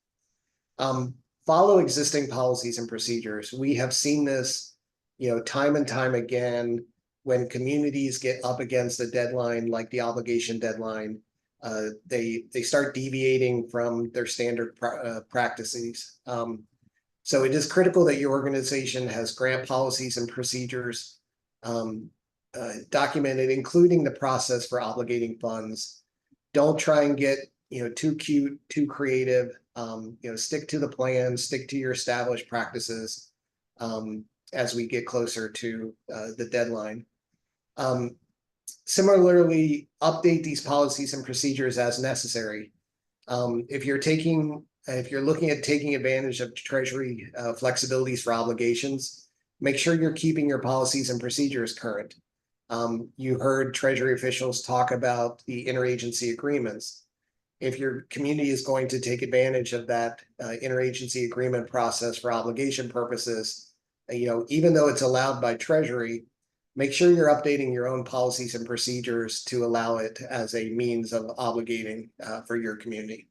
Follow existing policies and procedures. We have seen this, time and time again when communities get up against a deadline like the obligation deadline. They start deviating from their standard practices. So it is critical that your organization has grant policies and procedures documented, including the process for obligating funds. Don't try and get too cute, too creative. Stick to the plan, stick to your established practices as we get closer to the deadline. Similarly, update these policies and procedures as necessary. If you're looking at taking advantage of Treasury flexibilities for obligations, make sure you're keeping your policies and procedures current. You heard Treasury officials talk about the interagency agreements. If your community is going to take advantage of that interagency agreement process for obligation purposes, even though it's allowed by Treasury, make sure you're updating your own policies and procedures to allow it as a means of obligating for your community.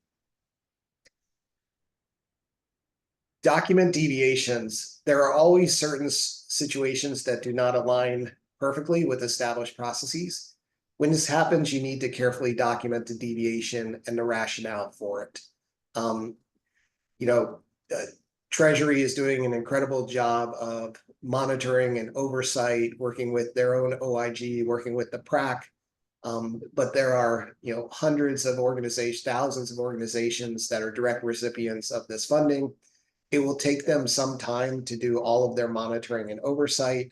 Document deviations. There are always certain situations that do not align perfectly with established processes. When this happens, you need to carefully document the deviation and the rationale for it. Treasury is doing an incredible job of monitoring and oversight, working with their own OIG, working with the PRAC. But there are, hundreds of organizations, thousands of organizations that are direct recipients of this funding. It will take them some time to do all of their monitoring and oversight.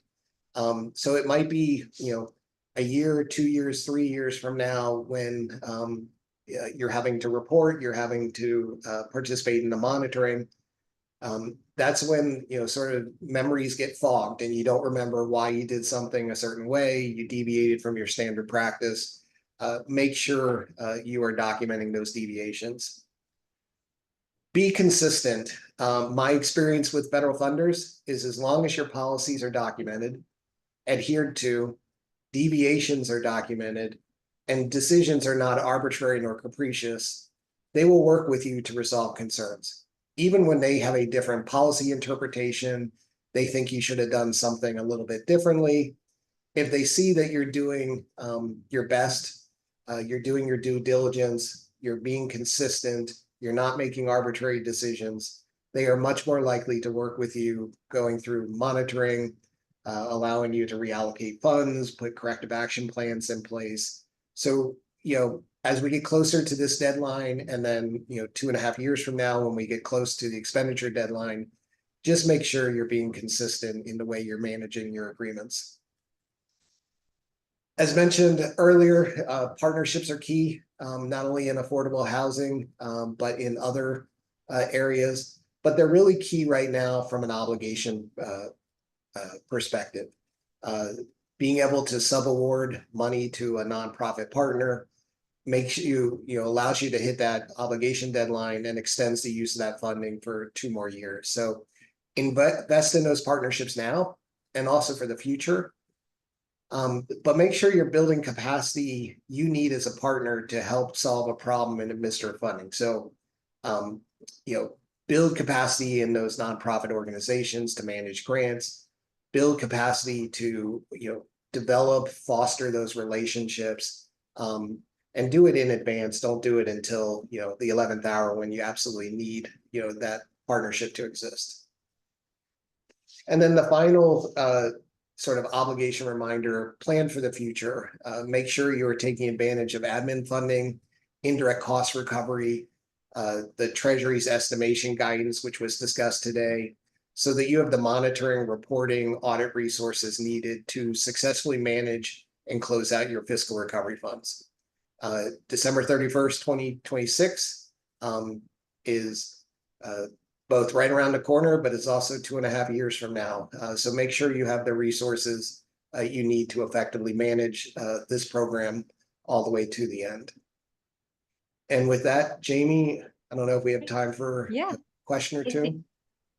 So it might be, a year, 2 years, 3 years from now when you're having to report, you're having to participate in the monitoring. That's when, sort of memories get fogged and you don't remember why you did something a certain way, you deviated from your standard practice. Make sure you are documenting those deviations. Be consistent. My experience with federal funders is as long as your policies are documented, adhered to, deviations are documented, and decisions are not arbitrary nor capricious, they will work with you to resolve concerns. Even when they have a different policy interpretation, they think you should have done something a little bit differently. If they see that you're doing your best, you're doing your due diligence, you're being consistent, you're not making arbitrary decisions, they are much more likely to work with you going through monitoring, allowing you to reallocate funds, put corrective action plans in place. So, as we get closer to this deadline, and then, 2.5 years from now, when we get close to the expenditure deadline, just make sure you're being consistent in the way you're managing your agreements. As mentioned earlier, partnerships are key, not only in affordable housing, but in other areas. But they're really key right now from an obligation perspective. Being able to subaward money to a nonprofit partner makes you, allows you to hit that obligation deadline and extends the use of that funding for 2 more years. So invest in those partnerships now and also for the future. But make sure you're building capacity you need as a partner to help solve a problem and administer funding. So, build capacity in those nonprofit organizations to manage grants, build capacity to, develop, foster those relationships, and do it in advance. Don't do it until, the 11th hour when you absolutely need, that partnership to exist. And then the final, sort of obligation reminder, plan for the future. Make sure you are taking advantage of admin funding, indirect cost recovery, the Treasury's estimation guidance, which was discussed today, so that you have the monitoring, reporting, audit resources needed to successfully manage and close out your fiscal recovery funds. December 31st, 2026 is both right around the corner, but it's also 2.5 years from now. So make sure you have the resources you need to effectively manage this program all the way to the end. And with that, Jamie, I don't know if we have time for a question or two.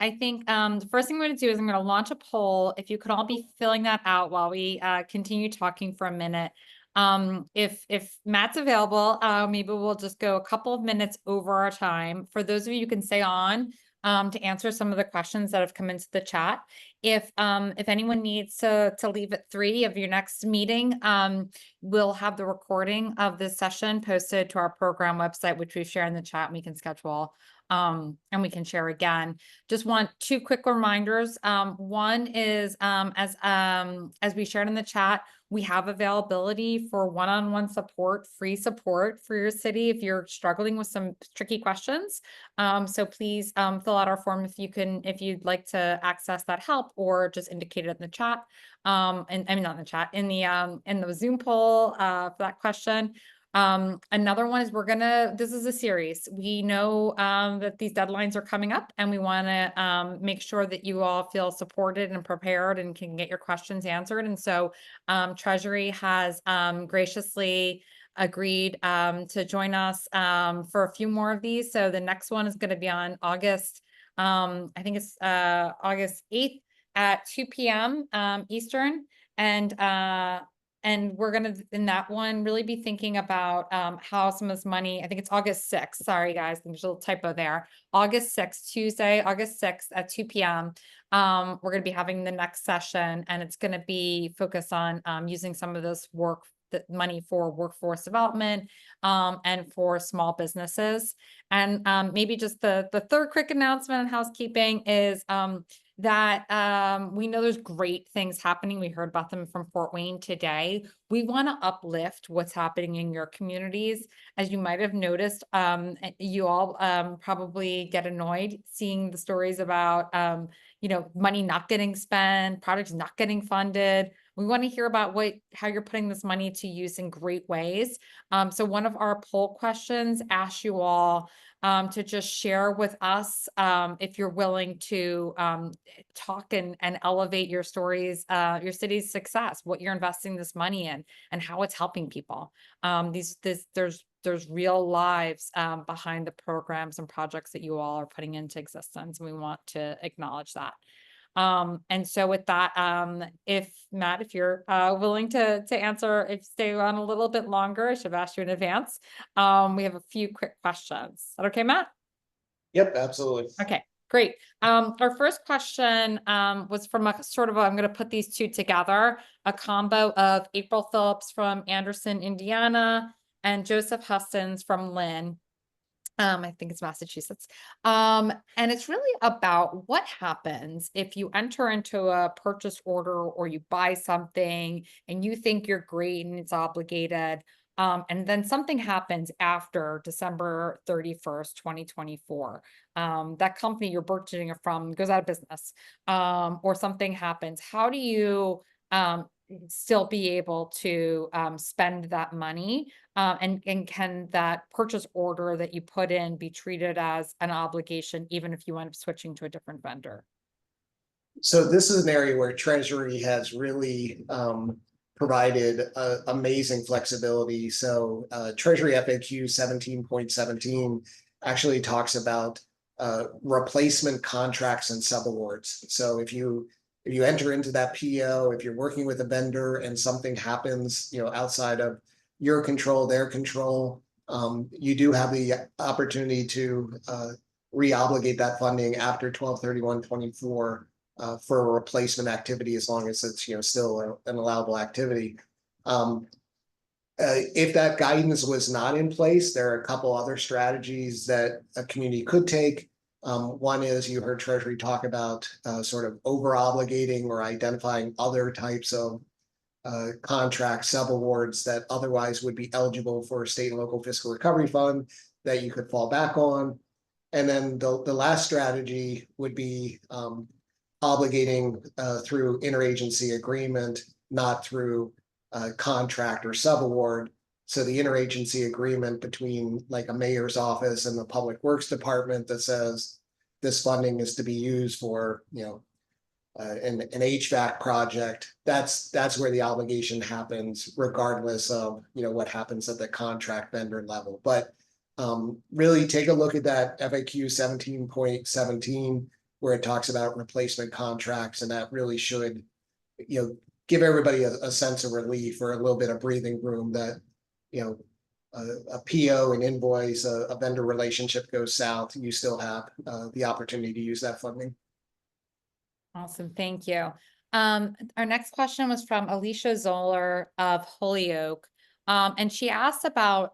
I think the first thing I'm going to do is I'm going to launch a poll. If you could all be filling that out while we continue talking for a minute. If Matt's available, maybe we'll just go a couple of minutes over our time. For those of you who can stay on to answer some of the questions that have come into the chat. If anyone needs to leave at 3 of your next meeting, we'll have the recording of this session posted to our program website, which we share in the chat, and we can schedule and we can share again. Just want 2 quick reminders. One is as we shared in the chat, we have availability for one-on-one support, free support for your city if you're struggling with some tricky questions. So please fill out our form if you'd like to access that help, or just indicate it in the chat. And I mean, not in the chat, in the Zoom poll for that question. Another one is this is a series. We know that these deadlines are coming up, and we want to make sure that you all feel supported and prepared and can get your questions answered. And so Treasury has graciously agreed to join us for a few more of these. So the next one is going to be on August, I think it's August 8th at 2 p.m. Eastern. And we're going to, in that one, really be thinking about how some of this money, I think it's August 6th. Sorry, guys, there's a little typo there. August 6th, Tuesday, August 6th at 2 p.m. We're going to be having the next session, and it's going to be focused on using some of this money for workforce development and for small businesses. And maybe just the third quick announcement on housekeeping is that we know there's great things happening. We heard about them from Fort Wayne today. We want to uplift what's happening in your communities. As you might have noticed, you all probably get annoyed seeing the stories about money not getting spent, projects not getting funded. We want to hear about how you're putting this money to use in great ways. So one of our poll questions asks you all to just share with us if you're willing to talk and elevate your stories, your city's success, what you're investing this money in, and how it's helping people. There's real lives behind the programs and projects that you all are putting into existence, and we want to acknowledge that. And so with that, if Matt, if you're willing to answer, stay on a little bit longer, I should have asked you in advance. We have a few quick questions. Is that okay, Matt? Yep, absolutely. Okay, great. Our first question was from I'm going to put these 2 together, a combo of April Phillips from Anderson, Indiana, and Joseph Hustons from Lynn. I think it's Massachusetts. And it's really about what happens if you enter into a purchase order or you buy something and you think you're great and it's obligated. And then something happens after December 31st, 2024. That company you're purchasing it from goes out of business, or something happens. How do you still be able to spend that money? And can that purchase order that you put in be treated as an obligation, even if you end up switching to a different vendor? So this is an area where Treasury has really provided amazing flexibility. So Treasury FAQ 17.17 actually talks about replacement contracts and subawards. So if you enter into that PO, if you're working with a vendor and something happens, outside of your control, their control, you do have the opportunity to re-obligate that funding after 12/31/24 for a replacement activity, as long as it's still an allowable activity. If that guidance was not in place, there are a couple other strategies that a community could take. One is, you heard Treasury talk about sort of over obligating or identifying other types of contract subawards that otherwise would be eligible for a state and local fiscal recovery fund that you could fall back on. And then the last strategy would be obligating through interagency agreement, not through contract or subaward. So the interagency agreement between like a mayor's office and the Public Works Department that says this funding is to be used for, an HVAC project, that's where the obligation happens, regardless of what happens at the contract vendor level. But really take a look at that FAQ 17.17, where it talks about replacement contracts, and that really should give everybody a sense of relief, or a little bit of breathing room, that a PO, an invoice, a vendor relationship goes south, you still have the opportunity to use that funding. Awesome, thank you. Our next question was from Alicia Zoller of Holyoke. And she asked about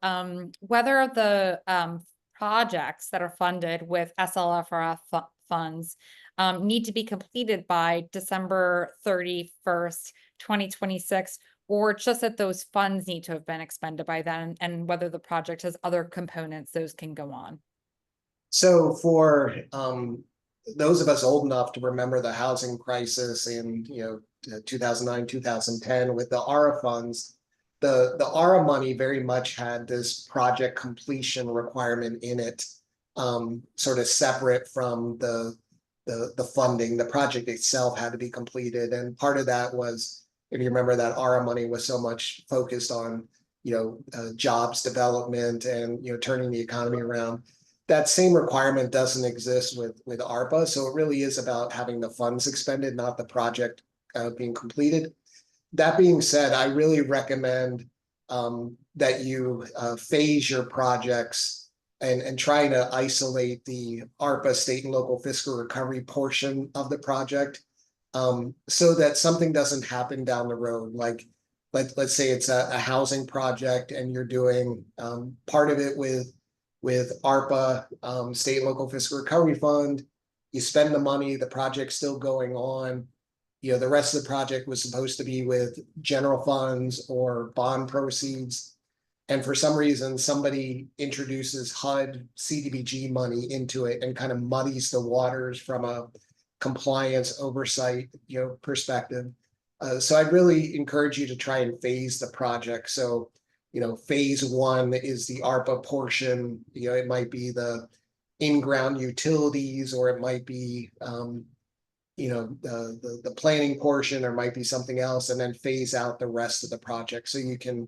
whether the projects that are funded with SLFRF funds need to be completed by December 31st, 2026, or just that those funds need to have been expended by then, and whether the project has other components those can go on. So for those of us old enough to remember the housing crisis in 2009, 2010 with the ARA funds, the ARA money very much had this project completion requirement in it, sort of separate from the funding. The project itself had to be completed, and part of that was, if you remember, that ARA money was so much focused on jobs development and turning the economy around. That same requirement doesn't exist with ARPA, so it really is about having the funds expended, not the project being completed. That being said, I really recommend that you phase your projects and try to isolate the ARPA state and local fiscal recovery portion of the project, so that something doesn't happen down the road. Like let's say it's a housing project and you're doing part of it with ARPA, state and local fiscal recovery fund. You spend the money, the project's still going on. The rest of the project was supposed to be with general funds or bond proceeds. And for some reason, somebody introduces HUD CDBG money into it and kind of muddies the waters from a compliance oversight, perspective. So I'd really encourage you to try and phase the project. So phase one is the ARPA portion. It might be the in-ground utilities, or it might be the planning portion, or might be something else, and then phase out the rest of the project, so you can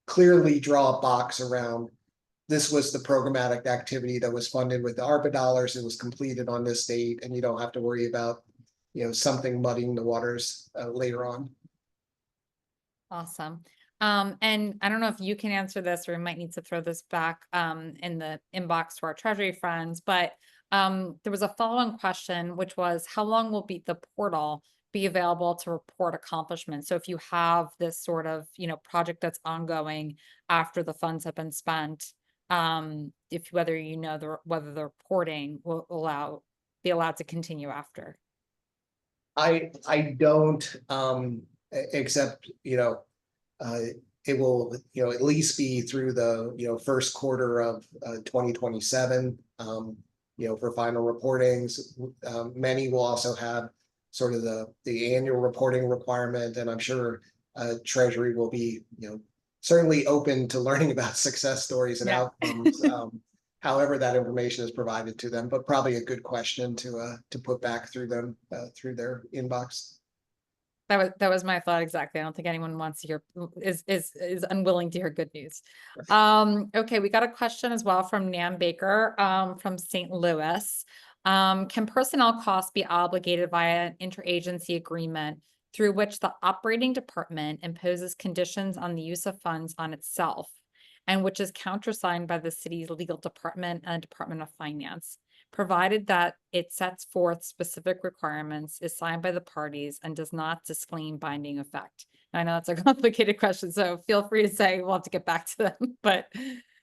clearly draw a box around, this was the programmatic activity that was funded with the ARPA dollars, it was completed on this date, and you don't have to worry about something muddying the waters later on. Awesome. And I don't know if you can answer this, or we might need to throw this back in the inbox to our Treasury friends, but there was a follow-on question, which was, how long will the portal be available to report accomplishments? So if you have this sort of project that's ongoing after the funds have been spent, if whether whether the reporting will be allowed to continue after. I don't, except it will at least be through the first quarter of 2027 for final reportings. Many will also have sort of the annual reporting requirement, and I'm sure Treasury will be, certainly open to learning about success stories and Yeah. outcomes, however that information is provided to them, but probably a good question to put back through them, through their inbox. That was my thought exactly. I don't think anyone wants to hear is unwilling to hear good news. Okay, we got a question as well from Nan Baker from St. Louis. Can personnel costs be obligated via an interagency agreement through which the operating department imposes conditions on the use of funds on itself, and which is countersigned by the city's legal department and Department of Finance, provided that it sets forth specific requirements, is signed by the parties, and does not disclaim binding effect? I know that's a complicated question, so feel free to say we'll have to get back to them, but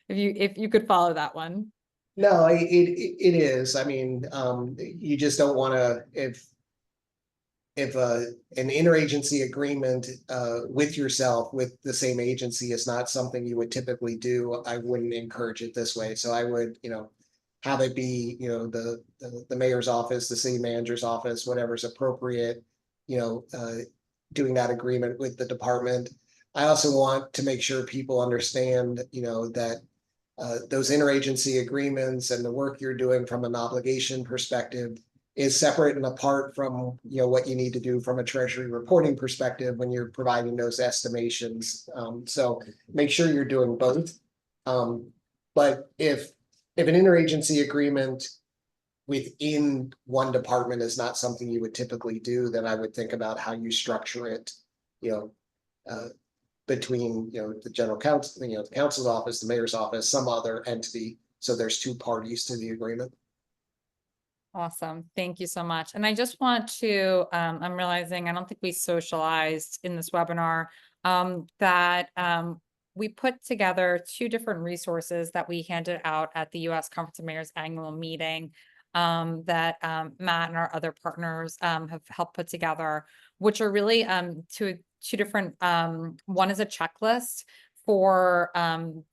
if you could follow that one. No, it is. I mean, you just don't want to, if an interagency agreement with yourself with the same agency is not something you would typically do, I wouldn't encourage it this way. So I would, have it be, the mayor's office, the city manager's office, whatever's appropriate, doing that agreement with the department. I also want to make sure people understand, that those interagency agreements and the work you're doing from an obligation perspective is separate and apart from, what you need to do from a Treasury reporting perspective when you're providing those estimations. So make sure you're doing both. But if an interagency agreement within one department is not something you would typically do, then I would think about how you structure it, between, the general counsel, the council's office, the mayor's office, some other entity. So there's two parties to the agreement. Awesome. Thank you so much. And I just want to, I'm realizing I don't think we socialized in this webinar that we put together two different resources that we handed out at the U.S. Conference of Mayors annual meeting that Matt and our other partners have helped put together, which are really two different, one is a checklist for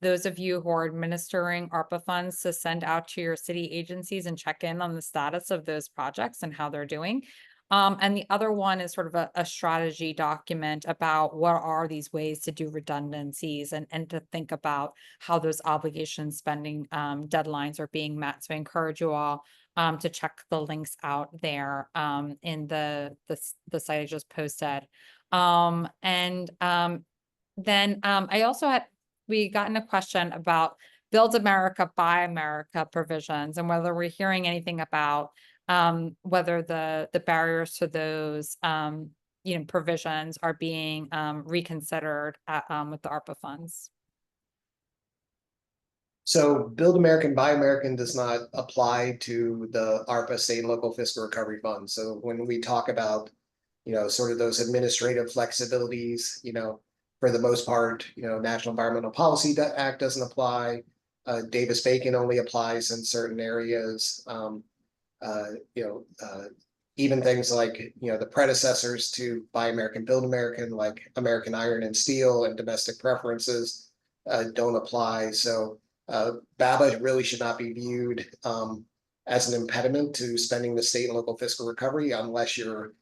those of you who are administering ARPA funds to send out to your city agencies and check in on the status of those projects and how they're doing. And the other one is sort of a strategy document about what are these ways to do redundancies and to think about how those obligation spending deadlines are being met. So I encourage you all to check the links out there in the site I just posted. Then I also we gotten a question about Build America, Buy America provisions and whether we're hearing anything about whether the barriers to those provisions are being reconsidered with the ARPA funds. So Build American, Buy American does not apply to the ARPA state and local fiscal recovery funds. So when we talk about, sort of those administrative flexibilities, for the most part, National Environmental Policy Act doesn't apply. Davis-Bacon only applies in certain areas. Even things like, the predecessors to Buy American, Build American, like American Iron and Steel and domestic preferences don't apply. So BABA really should not be viewed as an impediment to spending the state and local fiscal recovery unless you're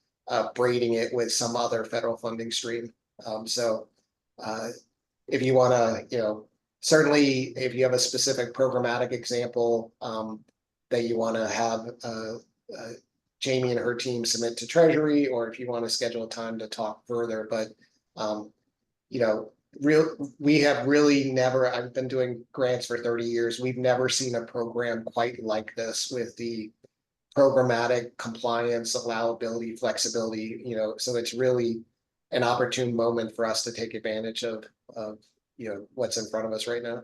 braiding it with some other federal funding stream. If you want to, certainly if you have a specific programmatic example that you want to have Jamie and her team submit to Treasury, or if you want to schedule a time to talk further, but we have really never, I've been doing grants for 30 years. We've never seen a program quite like this with the programmatic compliance, allowability, flexibility, so it's really an opportune moment for us to take advantage of what's in front of us right now.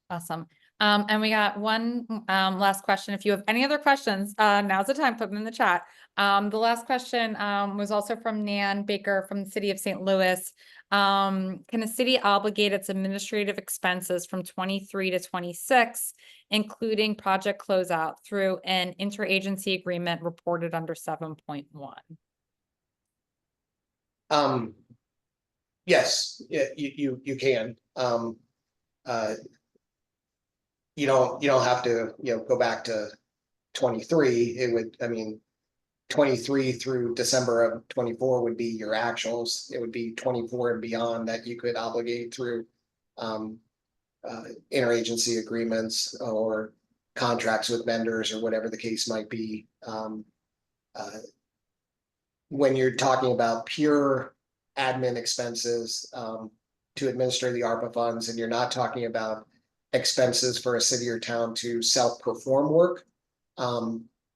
Awesome. And we got one last question. If you have any other questions, now's the time, put them in the chat. The last question was also from Nan Baker from the city of St. Louis. Can a city obligate its administrative expenses from 23 to 26, including project closeout, through an interagency agreement reported under 7.1? Yes, yeah, you can. You don't have to, go back to 23. It would, I mean, 23 through December of 24 would be your actuals. It would be 24 and beyond that you could obligate through interagency agreements or contracts with vendors or whatever the case might be. When you're talking about pure admin expenses to administer the ARPA funds, and you're not talking about expenses for a city or town to self-perform work,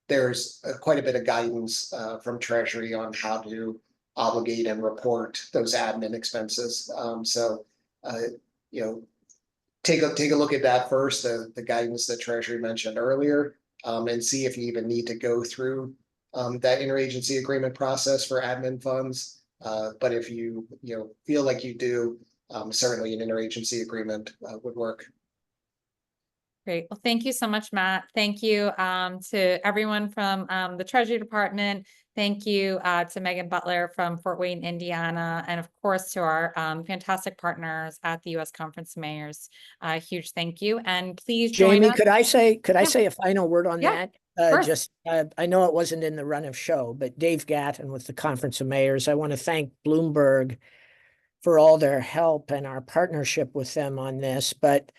there's quite a bit of guidance from Treasury on how to obligate and report those admin expenses. Take a look at that first, the guidance that Treasury mentioned earlier, and see if you even need to go through that interagency agreement process for admin funds. But if you feel like you do, certainly an interagency agreement would work. Great. Well, thank you so much, Matt. Thank you to everyone from the Treasury Department. Thank you to Megan Butler from Fort Wayne, Indiana, and of course to our fantastic partners at the U.S. Conference of Mayors. Huge thank you, and please join Jamie, us. could I say Yeah. a final word on Yeah, that? course. I know it wasn't in the run of show, but Dave Gatton with the Conference of Mayors, I want to thank Bloomberg for all their help and our partnership with them on this. But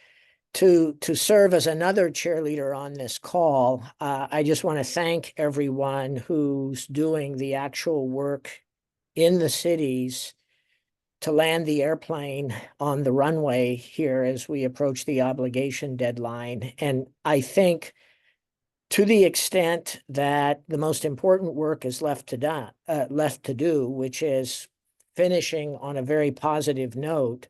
to serve as another cheerleader on this call, I just want to thank everyone who's doing the actual work in the cities to land the airplane on the runway here as we approach the obligation deadline. And I think to the extent that the most important work is left to do, which is finishing on a very positive note,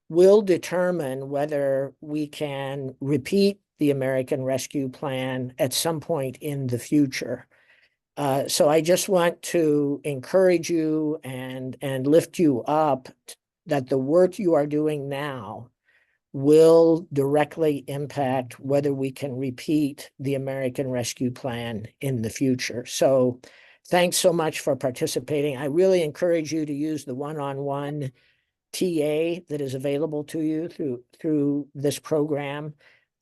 will determine whether we can repeat the American Rescue Plan at some point in the future. So I just want to encourage you and lift you up that the work you are doing now will directly impact whether we can repeat the American Rescue Plan in the future. So thanks so much for participating. I really encourage you to use the one-on-one TA that is available to you through this program.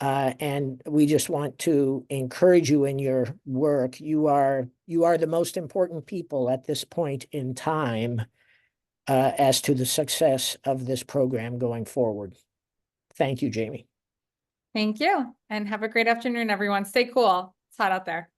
And we just want to encourage you in your work. You are the most important people at this point in time as to the success of this program going forward. Thank you, Jamie. Thank you, and have a great afternoon, everyone. Stay cool. It's hot out there.